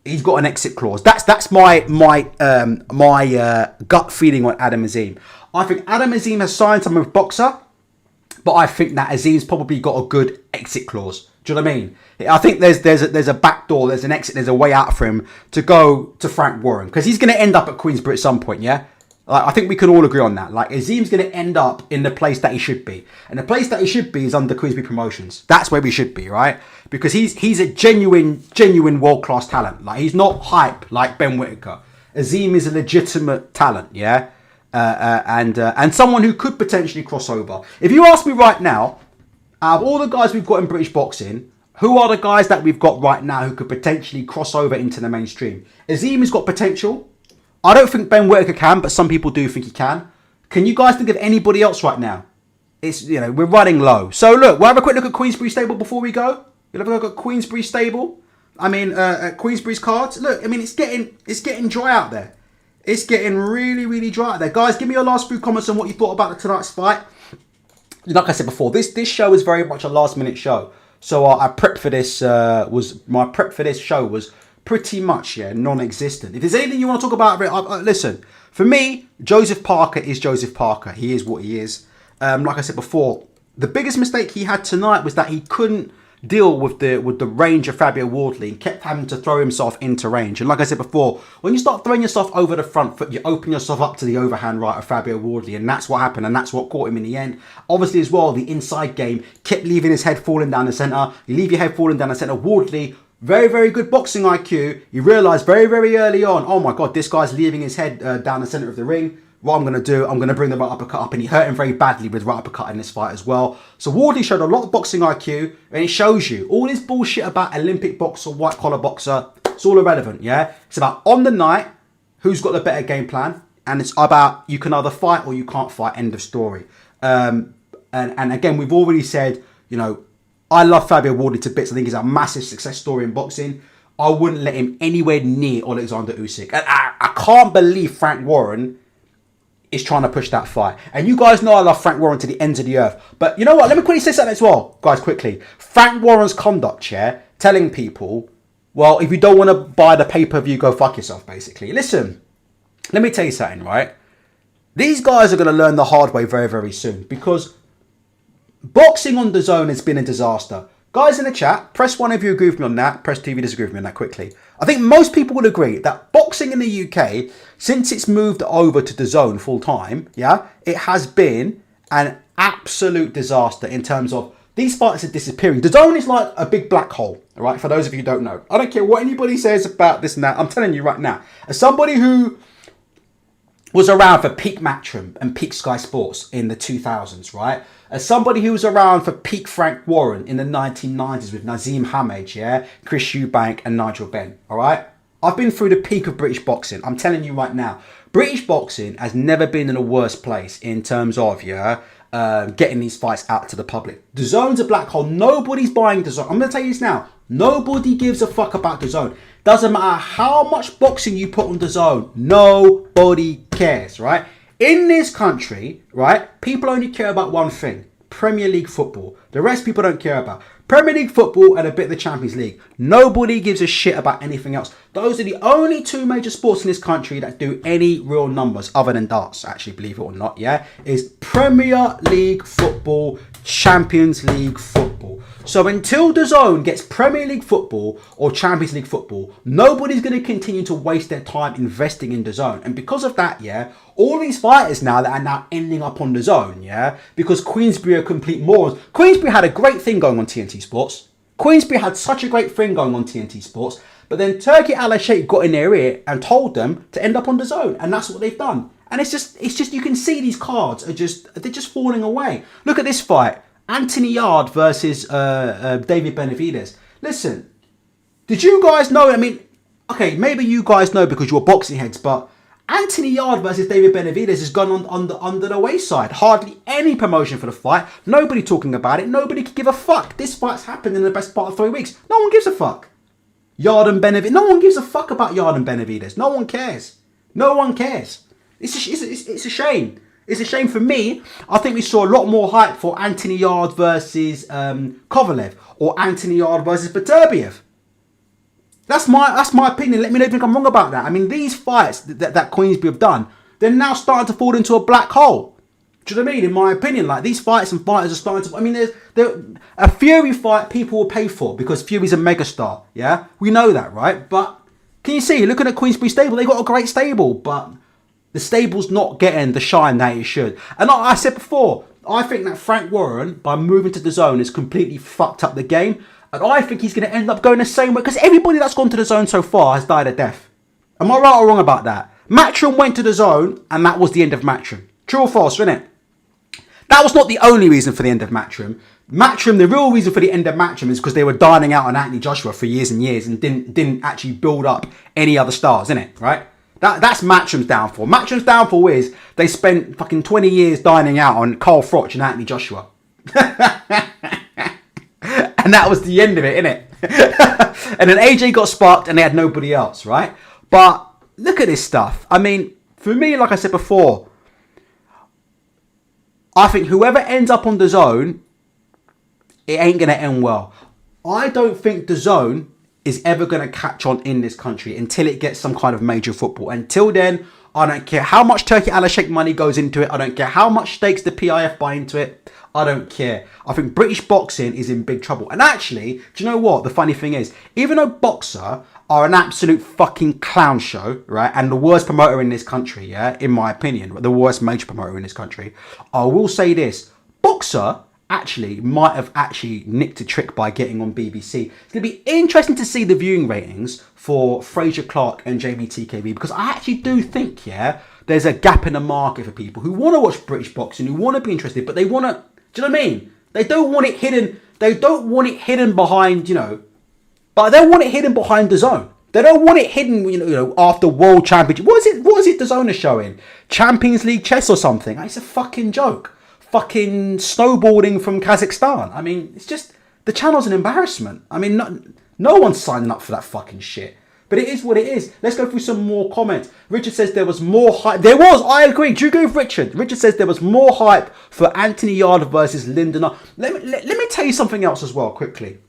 he's got an exit clause. That's my gut feeling on Adam Azim. I think Adam Azim has signed something with Boxer, but I think that Azim's probably got a good exit clause. Do you know what I mean? I think there's a back door, there's an exit, there's a way out for him to go to Frank Warren. Because he's going to end up at Queensborough at some point, yeah? Like, I think we can all agree on that. Like, Azim's going to end up in the place that he should be. And the place that he should be is under Queensborough Promotions. That's where we should be, right? Because he's a genuine world-class talent. Like, he's not hype like Ben Whittaker. Azim is a legitimate talent, yeah? And someone who could potentially cross over. If you ask me right now, out of all the guys we've got in British boxing, who are the guys that we've got right now who could potentially cross over into the mainstream? Azim has got potential. I don't think Ben Whittaker can, but some people do think he can. Can you guys think of anybody else right now? it's, you know, we're running low. So look, we'll have a quick look at Queensberry Stable before we go. We'll have a look at Queensberry Stable. At Queensberry's cards. Look, I mean, it's getting dry out there. It's getting really, really dry out there. Guys, give me your last few comments on what you thought about tonight's fight. Like I said before, this show is very much a last minute show. So I prepped for this. My prep for this show was pretty much non-existent. If there's anything you want to talk about, listen. For me, Joesph Parker is Joesph Parker. He is what he is. Like I said before, the biggest mistake he had tonight was that he couldn't deal with the range of Fabio Wardley and kept having to throw himself into range. And like I said before, when you start throwing yourself over the front foot, you open yourself up to the overhand right of Fabio Wardley, and that's what happened, and that's what caught him in the end. Obviously as well, the inside game kept leaving his head falling down the centre. You leave your head falling down the centre. Wardley, very, very good boxing IQ. You realise very, very early on, oh my God, this guy's leaving his head down the centre of the ring. What I'm going to do, I'm going to bring the right uppercut up, and he hurt him very badly with right uppercut in this fight as well. So Wardley showed a lot of boxing IQ, and it shows you all this bullshit about Olympic boxer, white collar boxer. It's all irrelevant, yeah? It's about on the night, who's got the better game plan, and it's about you can either fight or you can't fight, end of story. And again, we've already said, you know, I love Fabio Wardley to bits. I think he's a massive success story in boxing. I wouldn't let him anywhere near Alexander Usyk. And I can't believe Frank Warren is trying to push that fight. And you guys know I love Frank Warren to the ends of the earth. But you know what? Let me quickly say something as well, guys, quickly. Frank Warren's conduct, telling people, well, if you don't want to buy the pay-per-view, go fuck yourself, basically. Listen, let me tell you something, right? These guys are going to learn the hard way very, very soon, because boxing on DAZN has been a disaster. Guys in the chat, press 1 if you agree with me on that. Press 2 if you disagree with me on that quickly. I think most people would agree that boxing in the UK, since it's moved over to DAZN full time, it has been an absolute disaster in terms of these fights are disappearing. DAZN is like a big black hole, all right, for those of you who don't know. I don't care what anybody says about this and that. I'm telling you right now, as somebody who was around for peak Matchroom and peak Sky Sports in the 2000s, right? As somebody who was around for peak Frank Warren in the 1990s with Nazim Hamed, Chris Eubank and Nigel Benn, all right? I've been through the peak of British boxing. I'm telling you right now, British boxing has never been in a worse place in terms of, getting these fights out to the public. DAZN's a black hole. Nobody's buying DAZN. I'm going to tell you this now. Nobody gives a fuck about DAZN. Doesn't matter how much boxing you put on DAZN. Nobody cares, right? In this country, right, people only care about one thing. Premier League football. The rest people don't care about. Premier League football and a bit of the Champions League. Nobody gives a shit about anything else. Those are the only two major sports in this country that do any real numbers other than darts, actually, believe it or not, is Premier League football, Champions League football. So until DAZN gets Premier League football or Champions League football, nobody's going to continue to waste their time investing in DAZN. And because of that, all these fighters now that are now ending up on DAZN, because Queensberry are complete morons. Queensberry had a great thing going on TNT Sports. Queensberry had such a great thing going on TNT Sports, but then Turki Al-Sheikh got in their ear and told them to end up on DAZN, and that's what they've done. And it's just you can see these cards they're just falling away. Look at this fight. Anthony Yard versus David Benavidez. Listen, did you guys know? I mean, okay, maybe you guys know because you're boxing heads, but Anthony Yard versus David Benavidez has gone under the wayside. Hardly any promotion for the fight. Nobody talking about it. Nobody could give a fuck. This fight's happened in the best part of 3 weeks. No one gives a fuck. Yard and Benavidez. No one gives a fuck about Yard and Benavidez. No one cares. No one cares. It's a shame. It's a shame for me. I think we saw a lot more hype for Anthony Yard versus Kovalev or Anthony Yard versus Beterbiev. That's my opinion. Let me know if you think I'm wrong about that. I mean, these fights that Queensberry have done, they're now starting to fall into a black hole. Do you know what I mean? In my opinion, like these fights and fighters are starting to. I mean, there's a Fury fight people will pay for because Fury's a megastar. Yeah, we know that, right? But can you see? Looking at Queensberry stable, they got a great stable, but the stable's not getting the shine that it should. And I said before, I think that Frank Warren, by moving to DAZN, has completely fucked up the game. And I think he's going to end up going the same way. Because everybody that's gone to DAZN so far has died a death. Am I right or wrong about that? Matchroom went to DAZN, and that was the end of Matchroom. True or false, isn't it? That was not the only reason for the end of Matchroom. Matchroom, the real reason for the end of Matchroom is because they were dining out on Anthony Joshua for years and years and didn't actually build up any other stars, innit? Right? That's Matchroom's downfall. Matchroom's downfall is they spent fucking 20 years dining out on Carl Froch and Anthony Joshua. And that was the end of it, innit? And then AJ got sparked and they had nobody else, right? But look at this stuff. I mean, for me, like I said before, I think whoever ends up on DAZN, it ain't going to end well. I don't think DAZN is ever going to catch on in this country until it gets some kind of major football. Until then, I don't care how much Turkey Al Sheikh money goes into it. I don't care how much stakes the PIF buy into it. I don't care. I think British boxing is in big trouble. And actually, do you know what? The funny thing is, even though Boxer are an absolute fucking clown show, right? And the worst promoter in this country, yeah, in my opinion, the worst major promoter in this country, I will say this. Boxer actually might have actually nicked a trick by getting on BBC. It's going to be interesting to see the viewing ratings for Fraser Clark and JBTKB, because I actually do think, yeah, there's a gap in the market for people who want to watch British boxing, who want to be interested, but they want to, do you know what I mean? They don't want it hidden. They don't want it hidden behind, you know, but they want it hidden behind DAZN. They don't want it hidden, you know, after World Championship. What is it DAZN is showing? Champions League chess or something? It's a fucking joke. Fucking snowboarding from Kazakhstan. I mean, it's just, the channel's an embarrassment. I mean, no one's signing up for that fucking shit. But it is what it is. Let's go through some more comments. Richard says there was more hype. There was, I agree. Do you agree with Richard? Richard says there was more hype for Anthony Yarde versus Lyndon. Let me tell you something else as well, quickly.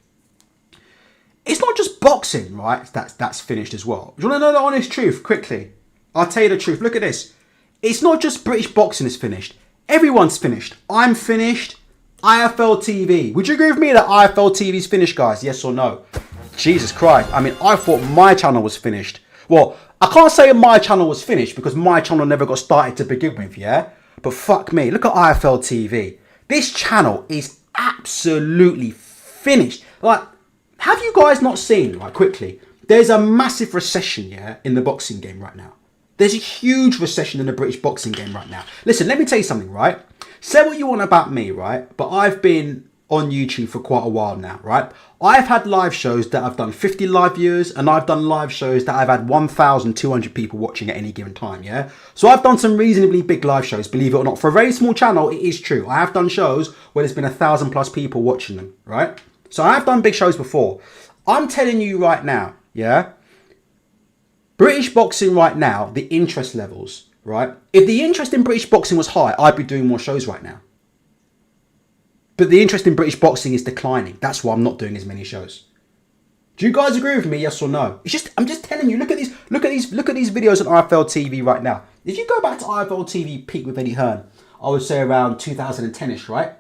It's not just boxing, right? That's finished as well. Do you want to know the honest truth, quickly? I'll tell you the truth. Look at this. It's not just British boxing is finished. Everyone's finished. I'm finished. IFL TV. Would you agree with me that IFL TV is finished, guys? Yes or no? Jesus Christ. I mean, I thought my channel was finished. Well, I can't say my channel was finished because my channel never got started to begin with, yeah? But fuck me. Look at IFL TV. This channel is absolutely finished. Like, have you guys not seen, like, quickly, there's a massive recession, yeah, in the boxing game right now. There's a huge recession in the British boxing game right now. Listen, let me tell you something, right? Say what you want about me, right? But I've been on YouTube for quite a while now, right? I've had live shows that I've done 50 live viewers, and I've done live shows that I've had 1,200 people watching at any given time, yeah? So I've done some reasonably big live shows, believe it or not. For a very small channel, it is true. I have done shows where there's been 1,000 plus people watching them, right? So I have done big shows before. I'm telling you right now, yeah? British boxing right now, the interest levels, right? If the interest in British boxing was high, I'd be doing more shows right now. But the interest in British boxing is declining. That's why I'm not doing as many shows. Do you guys agree with me? Yes or no? I'm just telling you. Look at these videos on IFL TV right now. If you go back to IFL TV peak with Eddie Hearn, I would say around 2010ish, right?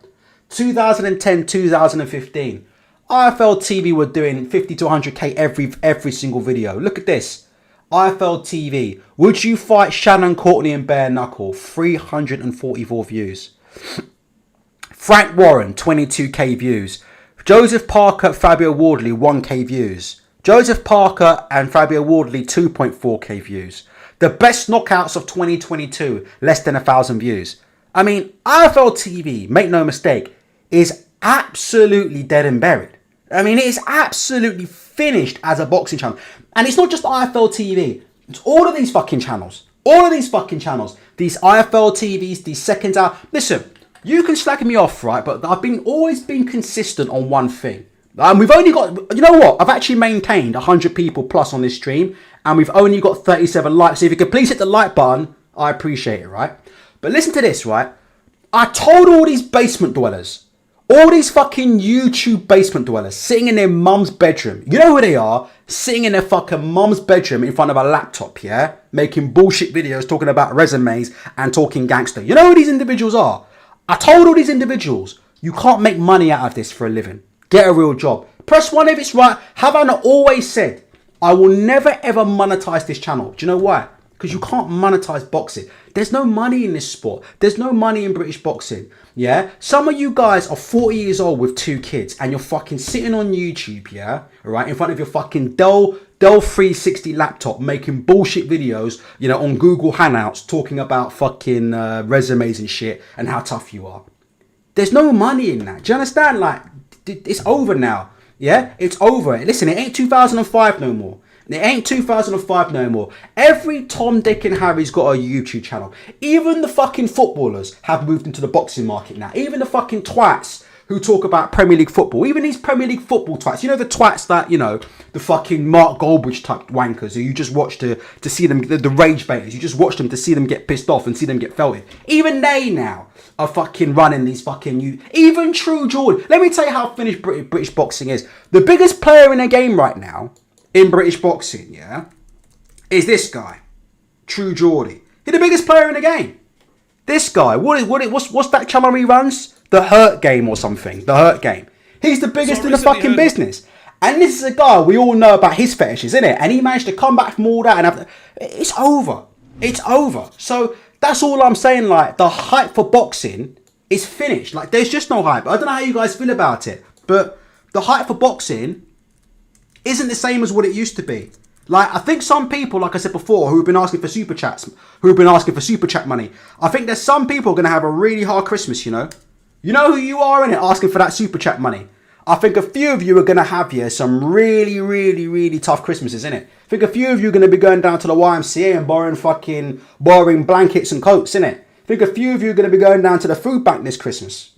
2010, 2015. IFL TV were doing 50 to 100k every single video. Look at this. IFL TV. Would you fight Shannon Courtney and Bare Knuckle? 344 views. Frank Warren, 22k views. Joesph Parker, Fabio Wardley, 1k views. Joesph Parker and Fabio Wardley, 2.4k views. The best knockouts of 2022, less than 1,000 views. I mean, IFL TV, make no mistake, is absolutely dead and buried. I mean, it is absolutely finished as a boxing channel. And it's not just IFL TV. It's all of these fucking channels. All of these fucking channels. These IFL TVs, these seconds out. Listen, you can slack me off, right? But I've always been consistent on one thing. We've only got, you know what? I've actually maintained 100 people plus on this stream. And we've only got 37 likes. So if you could please hit the like button, I appreciate it, right? But listen to this, right? I told all these basement dwellers, all these fucking YouTube basement dwellers sitting in their mum's bedroom. You know who they are? Sitting in their fucking mum's bedroom in front of a laptop, yeah? Making bullshit videos, talking about resumes and talking gangster. You know who these individuals are? I told all these individuals, you can't make money out of this for a living. Get a real job. Press 1 if it's right. Have I not always said, I will never ever monetize this channel. Do you know why? Because you can't monetize boxing. There's no money in this sport. There's no money in British boxing. Yeah? Some of you guys are 40 years old with 2 kids and you're fucking sitting on YouTube, yeah? Right? In front of your fucking Dell 360 laptop making bullshit videos, you know, on Google Hangouts talking about fucking resumes and shit and how tough you are. There's no money in that. Do you understand? Like, it's over now. Yeah? It's over. Listen, it ain't 2005 no more. It ain't 2005 no more. Every Tom, Dick and Harry's got a YouTube channel. Even the fucking footballers have moved into the boxing market now. Even the fucking twats who talk about Premier League football. Even these Premier League football twats. You know the twats that, you know, the fucking Mark Goldbridge type wankers who you just watch to see them, the rage baiters. You just watch them to see them get pissed off and see them get felted. Even they now are fucking running these fucking... Even True Jordan. Let me tell you how finished British boxing is. The biggest player in the game right now, in British boxing, yeah, is this guy. True Geordie. He's the biggest player in the game. This guy. What's that channel he runs? The Hurt Game or something. The Hurt Game. He's the biggest in the fucking business. And this is a guy we all know about his fetishes, isn't it? And he managed to come back from all that and have... It's over. It's over. So that's all I'm saying. Like, the hype for boxing is finished. Like, there's just no hype. I don't know how you guys feel about it. But the hype for boxing isn't the same as what it used to be. Like, I think some people, like I said before, who've been asking for super chats, who've been asking for super chat money, I think there's some people going to have a really hard Christmas, you know? You know who you are, innit, asking for that super chat money. I think a few of you are going to have here some really, really, really tough Christmases, innit? I think a few of you are going to be going down to the YMCA and borrowing blankets and coats, innit? I think a few of you are going to be going down to the food bank this Christmas.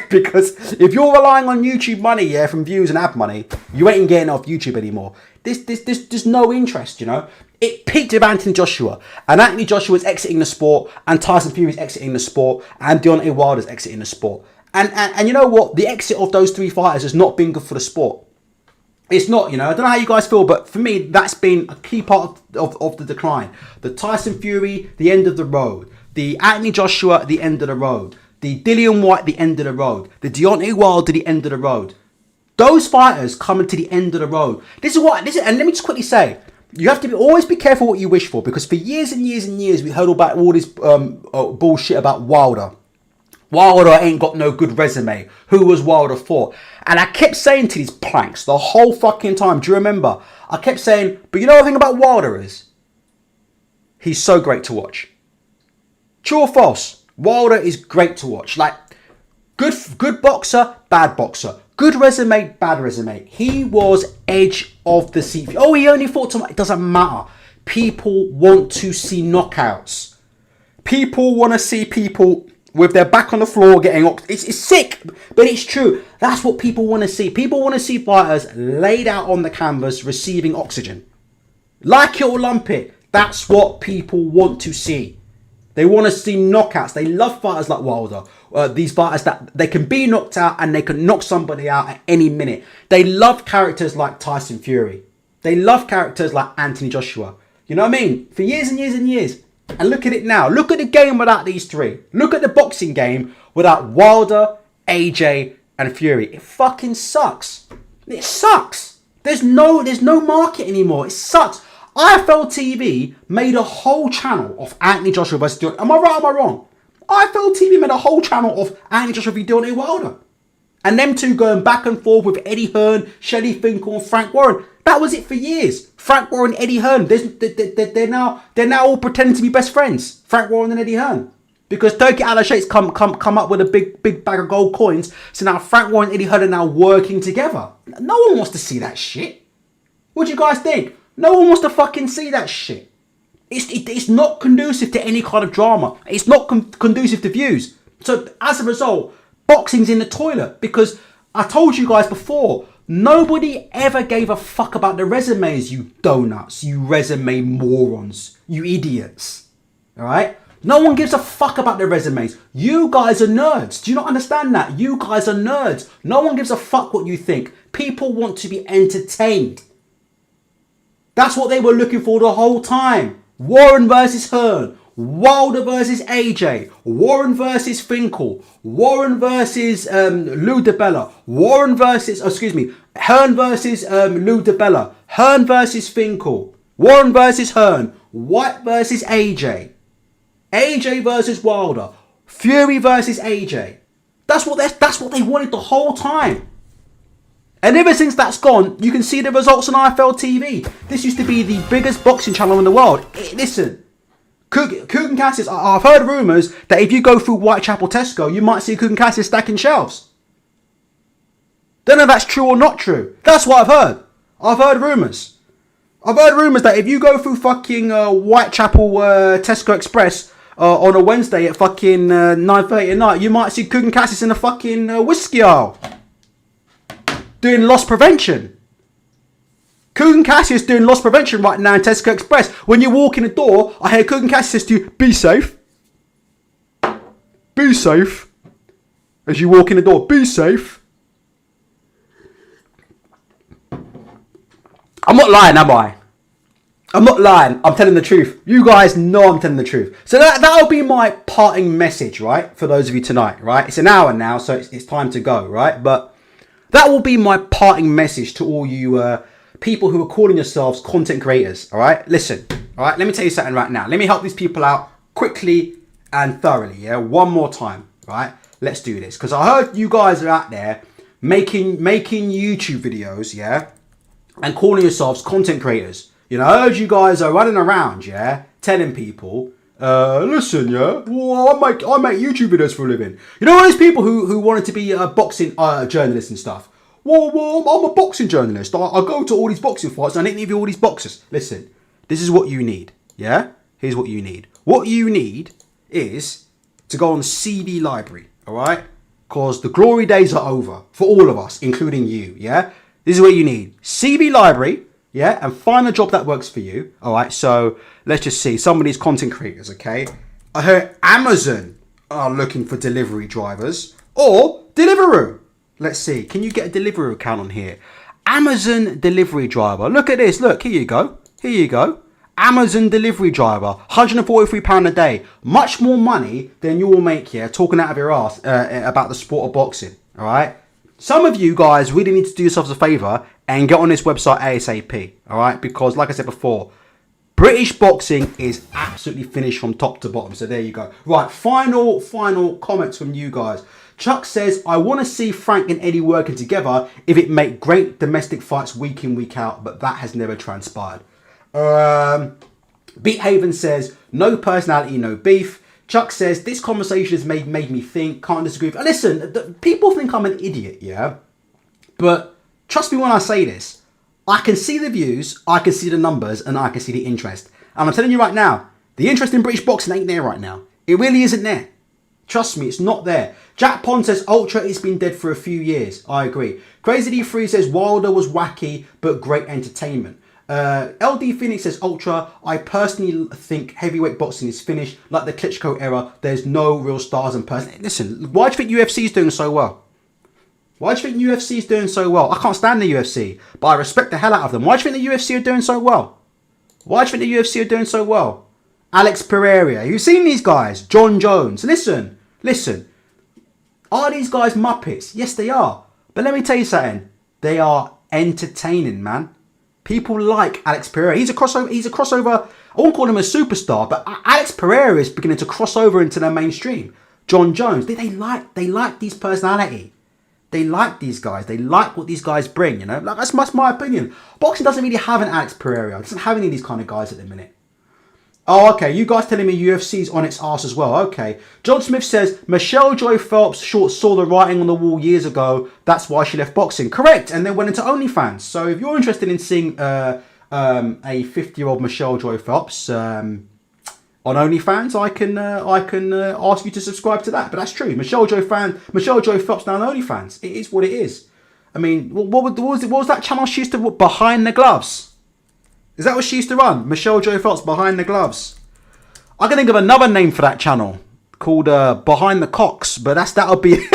Because if you're relying on YouTube money, yeah, from views and ad money, you ain't getting off YouTube anymore. There's no interest, you know? It peaked with Anthony Joshua. And Anthony Joshua's exiting the sport. And Tyson Fury's exiting the sport. And Deontay Wilder's exiting the sport. And you know what? The exit of those three fighters has not been good for the sport. It's not, you know. I don't know how you guys feel, but for me, that's been a key part of the decline. The Tyson Fury, the end of the road. The Anthony Joshua, the end of the road. The Dillian White, the end of the road. The Deontay Wilder, the end of the road. Those fighters coming to the end of the road. And let me just quickly say, you have to always be careful what you wish for, because for years and years and years, we heard about all this bullshit about Wilder. Wilder ain't got no good resume. Who was Wilder for? And I kept saying to these planks the whole fucking time. Do you remember? I kept saying, but you know the thing about Wilder is, he's so great to watch. True or false? Wilder is great to watch. Like, good boxer, bad boxer. Good resume, bad resume. He was edge of the seat. Oh, he only fought tomorrow. It doesn't matter. People want to see knockouts. People want to see people with their back on the floor getting... It's sick, but it's true. That's what people want to see. People want to see fighters laid out on the canvas receiving oxygen. Like it or lump it. That's what people want to see. They want to see knockouts. They love fighters like Wilder. These fighters that they can be knocked out and they can knock somebody out at any minute. They love characters like Tyson Fury. They love characters like Anthony Joshua. You know what I mean? For years and years and years. And look at it now. Look at the game without these three. Look at the boxing game without Wilder, AJ and Fury. It fucking sucks. It sucks. There's no market anymore. It sucks. IFL TV made a whole channel of Anthony Joshua versus Deontay. Am I right or am I wrong? IFL TV made a whole channel of Anthony Joshua versus Deontay Wilder. And them two going back and forth with Eddie Hearn, Shelley Finkel and Frank Warren. That was it for years. Frank Warren, Eddie Hearn. They're now all pretending to be best friends. Frank Warren and Eddie Hearn. Because Turkey Al-Sheikh's come up with a big bag of gold coins. So now Frank Warren and Eddie Hearn are now working together. No one wants to see that shit. What do you guys think? No one wants to fucking see that shit. It's not conducive to any kind of drama. It's not conducive to views. So as a result, boxing's in the toilet. Because I told you guys before, nobody ever gave a fuck about the resumes, you donuts, you resume morons, you idiots. Alright? No one gives a fuck about their resumes. You guys are nerds. Do you not understand that? You guys are nerds. No one gives a fuck what you think. People want to be entertained. That's what they were looking for the whole time. Warren versus Hearn. Wilder versus AJ. Warren versus Finkel. Warren versus Lou DiBella. Warren versus... Hearn versus Lou DiBella. Hearn versus Finkel. Warren versus Hearn. White versus AJ. AJ versus Wilder. Fury versus AJ. That's what they wanted the whole time. And ever since that's gone, you can see the results on IFL TV. This used to be the biggest boxing channel in the world. Listen, Kugan Cassius, I've heard rumours that if you go through Whitechapel Tesco, you might see Kugan Cassius stacking shelves. Don't know if that's true or not true. That's what I've heard. I've heard rumours. I've heard rumours that if you go through fucking Whitechapel Tesco Express on a Wednesday at fucking 9:30 at night, you might see Kugan Cassis in a fucking whiskey aisle doing loss prevention. Kugan Cassius doing loss prevention right now in Tesco Express. When you walk in the door, I hear Kugan Cassius to you, be safe. Be safe. As you walk in the door, be safe. I'm not lying, am I? I'm not lying. I'm telling the truth. You guys know I'm telling the truth. So that'll be my parting message, right? For those of you tonight, right? It's an hour now, so it's time to go, right? But that will be my parting message to all you people who are calling yourselves content creators, all right? Listen, all right? Let me tell you something right now. Let me help these people out quickly and thoroughly, yeah? One more time, right? Let's do this. Because I heard you guys are out there making YouTube videos, yeah? And calling yourselves content creators. You know, I heard you guys are running around, yeah, telling people, listen, yeah, well, I make YouTube videos for a living. You know all these people who wanted to be a boxing journalist and stuff. Well, I'm a boxing journalist. I go to all these boxing fights and I interview all these boxers. Listen, this is what you need, yeah? Here's what you need. What you need is to go on CV Library, all right? Because the glory days are over for all of us, including you, yeah? This is what you need. CV Library, yeah? And find a job that works for you, all right? So let's just see. Some of these content creators, okay? I heard Amazon are looking for delivery drivers or Deliveroo. Let's see. Can you get a Deliveroo account on here? Amazon delivery driver. Look at this. Look, here you go. Here you go. Amazon delivery driver. £143 a day. Much more money than you will make here talking out of your ass about the sport of boxing, all right? Some of you guys really need to do yourselves a favour and get on this website ASAP, all right? Because, like I said before, British boxing is absolutely finished from top to bottom. So there you go. Right, final comments from you guys. Chuck says, I want to see Frank and Eddie working together if it make great domestic fights week in, week out, but that has never transpired. Beat Haven says, no personality, no beef. Chuck says, this conversation has made me think, can't disagree. Listen, people think I'm an idiot, yeah? But trust me when I say this. I can see the views, I can see the numbers, and I can see the interest. And I'm telling you right now, the interest in British boxing ain't there right now. It really isn't there. Trust me, it's not there. Jack Pond says, Ultra has been dead for a few years. I agree. Crazy D3 says, Wilder was wacky, but great entertainment. LD Phoenix says, Ultra, I personally think heavyweight boxing is finished. Like the Klitschko era, there's no real stars in person. Listen, why do you think UFC is doing so well? Why do you think UFC is doing so well? I can't stand the UFC, but I respect the hell out of them. Why do you think the UFC are doing so well? Why do you think the UFC are doing so well? Alex Pereira, you've seen these guys. John Jones. Listen. Are these guys Muppets? Yes, they are. But let me tell you something. They are entertaining, man. People like Alex Pereira. He's a crossover. I won't call him a superstar, but Alex Pereira is beginning to cross over into the mainstream. John Jones. They like these personality. They like these guys. They like what these guys bring, you know. Like, that's my opinion. Boxing doesn't really have an Alex Pereira. It doesn't have any of these kind of guys at the minute. Oh, okay. You guys telling me UFC's on its arse as well. Okay. John Smith says, Michelle Joy Phelps saw the writing on the wall years ago. That's why she left boxing. Correct. And then went into OnlyFans. So if you're interested in seeing a 50-year-old Michelle Joy Phelps on OnlyFans, I can ask you to subscribe to that. But that's true. Michelle Joy Phelps now on OnlyFans. It is what it is. I mean, what was that channel she used to Behind the Gloves? Is that what she used to run? Michelle Joy Phelps Behind the Gloves. I can think of another name for that channel called Behind the Cocks, but that'll be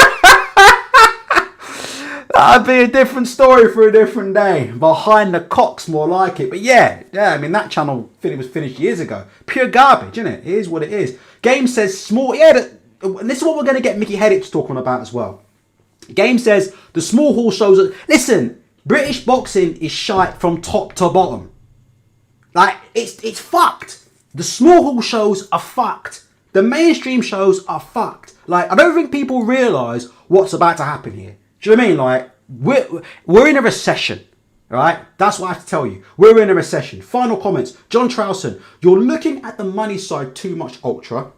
that'd be a different story for a different day. Behind the Cocks, more like it. But yeah. I mean that channel was finished years ago. Pure garbage, isn't it? It is what it is. Game says small. Yeah, this is what we're going to get Mickey Hedrick talking about as well. Game says the small hall shows. Listen, British boxing is shite from top to bottom. Like, it's fucked. The small hall shows are fucked. The mainstream shows are fucked. Like, I don't think people realise what's about to happen here. Do you know what I mean? Like, we're in a recession, right? That's what I have to tell you. We're in a recession. Final comments. John Trowson, you're looking at the money side too much, Ultra.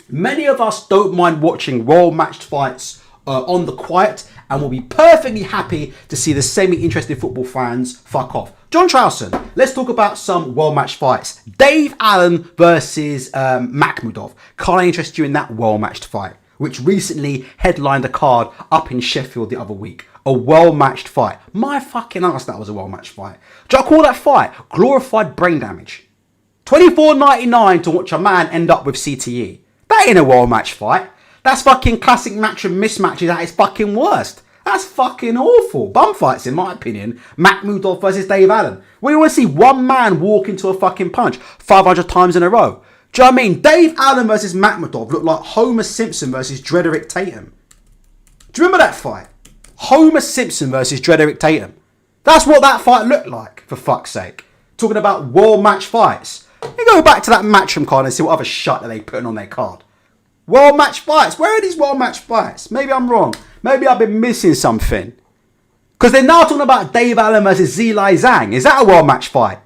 Many of us don't mind watching well-matched fights on the quiet, and will be perfectly happy to see the semi-interested football fans fuck off. John Trowson, let's talk about some well matched fights. Dave Allen versus Makhmudov. Can I interest you in that well matched fight, which recently headlined a card up in Sheffield the other week? A well-matched fight. My fucking ass, that was a well-matched fight. Do I call that fight glorified brain damage? $24.99 to watch a man end up with CTE. That ain't a well-matched fight. That's fucking classic match and mismatches at its fucking worst. That's fucking awful. Bum fights, in my opinion. Makhmudov versus Dave Allen. We want to see one man walk into a fucking punch 500 times in a row. Do you know what I mean? Dave Allen versus Makhmudov looked like Homer Simpson versus Drederick Tatum. Do you remember that fight? Homer Simpson versus Drederick Tatum. That's what that fight looked like, for fuck's sake. Talking about world match fights. You go back to that Matchroom card and see what other shit that they putting on their card. World match fights. Where are these world match fights? Maybe I'm wrong. Maybe I've been missing something. Because they're now talking about Dave Allen versus Zhilei Zhang. Is that a world match fight?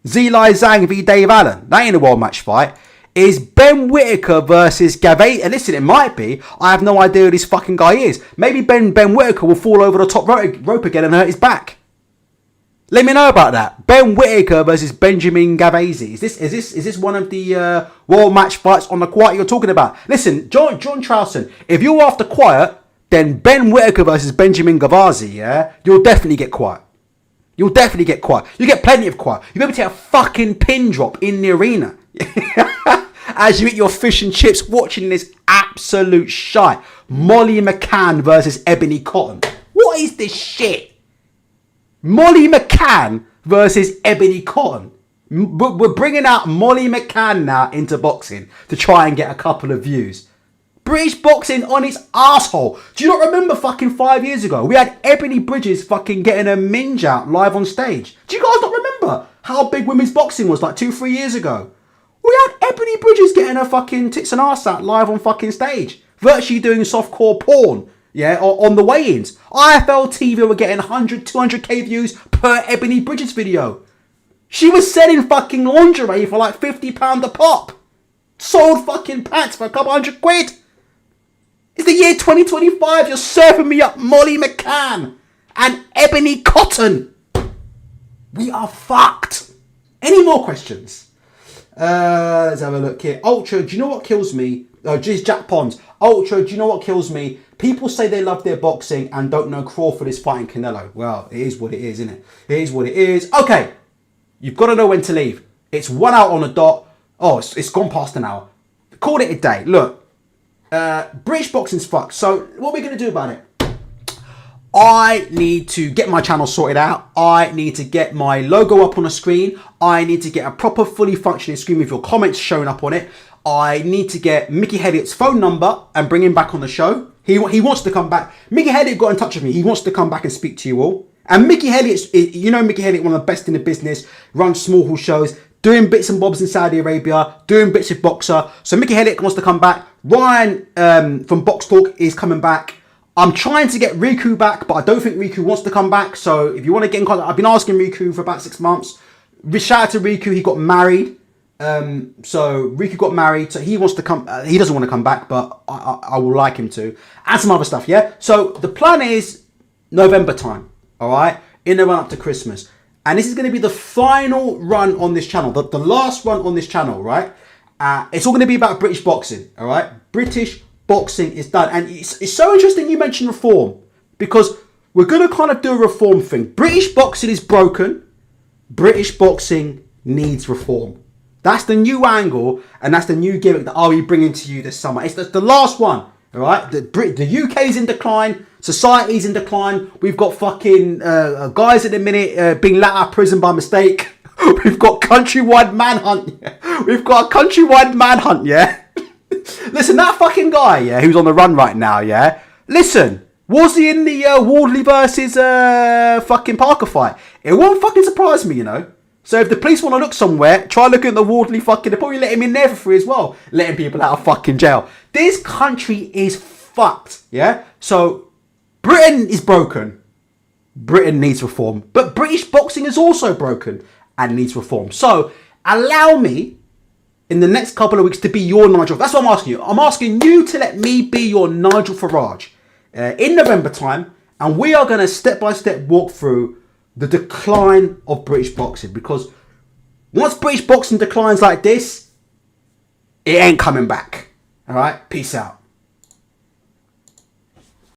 Zhilei Zhang v Dave Allen. That ain't a world match fight. Is Ben Whittaker versus Gavay? And listen, it might be. I have no idea who this fucking guy is. Maybe Ben Whittaker will fall over the top rope again and hurt his back. Let me know about that. Ben Whittaker versus Benjamin Gavese. Is this one of the world match fights on the quiet you're talking about? Listen, John Trowson, if you're after quiet, then Ben Whittaker versus Benjamin Gavese, yeah? You'll definitely get quiet. You'll definitely get quiet. You get plenty of quiet. You'll be able to take a fucking pin drop in the arena. As you eat your fish and chips watching this absolute shite. Molly McCann versus Ebony Cotton. What is this shit? Molly McCann versus Ebony Cotton. We're bringing out Molly McCann now into boxing to try and get a couple of views. British boxing on its asshole. Do you not remember fucking 5 years ago? We had Ebony Bridges fucking getting a minge out live on stage. Do you guys not remember how big women's boxing was like 2-3 years ago? We had Ebony Bridges getting her fucking tits and arse out live on fucking stage. Virtually doing softcore porn. Yeah, on the weigh-ins. IFL TV were getting 100, 200k views per Ebony Bridges video. She was selling fucking lingerie for like £50 a pop. Sold fucking pants for a couple £100. It's the year 2025. You're serving me up Molly McCann and Ebony Cotton. We are fucked. Any more questions? Let's have a look here. Ultra, do you know what kills me? Oh, geez, Jack Pons. Ultra, do you know what kills me? People say they love their boxing and don't know Crawford is fighting Canelo. Well, it is what it is, isn't it? It is what it is. Okay, you've got to know when to leave. It's 1 hour on the dot. Oh, it's gone past an hour. Call it a day. Look, British boxing's fucked. So what are we going to do about it? I need to get my channel sorted out. I need to get my logo up on the screen. I need to get a proper, fully functioning screen with your comments showing up on it. I need to get Mickey Helliott's phone number and bring him back on the show. He wants to come back. Mickey Helliott got in touch with me. He wants to come back and speak to you all. And Mickey Helliott's, you know Mickey Helliott, one of the best in the business, runs small hall shows, doing bits and bobs in Saudi Arabia, doing bits with Boxer. So Mickey Helliott wants to come back. Ryan from Box Talk is coming back. I'm trying to get Riku back, but I don't think Riku wants to come back. So if you want to get in contact, I've been asking Riku for about 6 months. Shout out to Riku, he got married. So Riku got married, so he wants to come. He doesn't want to come back, but I will like him to. And some other stuff, yeah? So the plan is November time, all right? In the run up to Christmas. And this is going to be the final run on this channel, the last run on this channel, right? It's all going to be about British boxing, all right? British boxing is done. And it's so interesting you mentioned reform, because we're going to kind of do a reform thing. British boxing is broken. British boxing needs reform. That's the new angle, and that's the new gimmick that I'll be bringing to you this summer. It's the last one, all right? The UK's in decline. Society's in decline. We've got fucking guys at the minute being let out of prison by mistake. We've got countrywide manhunt. Yeah? We've got a countrywide manhunt, yeah? Listen, that fucking guy, yeah, who's on the run right now, yeah? Listen, was he in the Wardley versus fucking Parker fight? It won't fucking surprise me, you know? So if the police want to look somewhere, try looking at the Wardley fucking... They'll probably let him in there for free as well. Letting people out of fucking jail. This country is fucked, yeah? So, Britain is broken. Britain needs reform. But British boxing is also broken and needs reform. So, allow me, in the next couple of weeks, to be your Nigel. That's what I'm asking you. I'm asking you to let me be your Nigel Farage. in November time, and we are going to step by step walk through the decline of British boxing, because once British boxing declines like this, it ain't coming back. All right, peace out.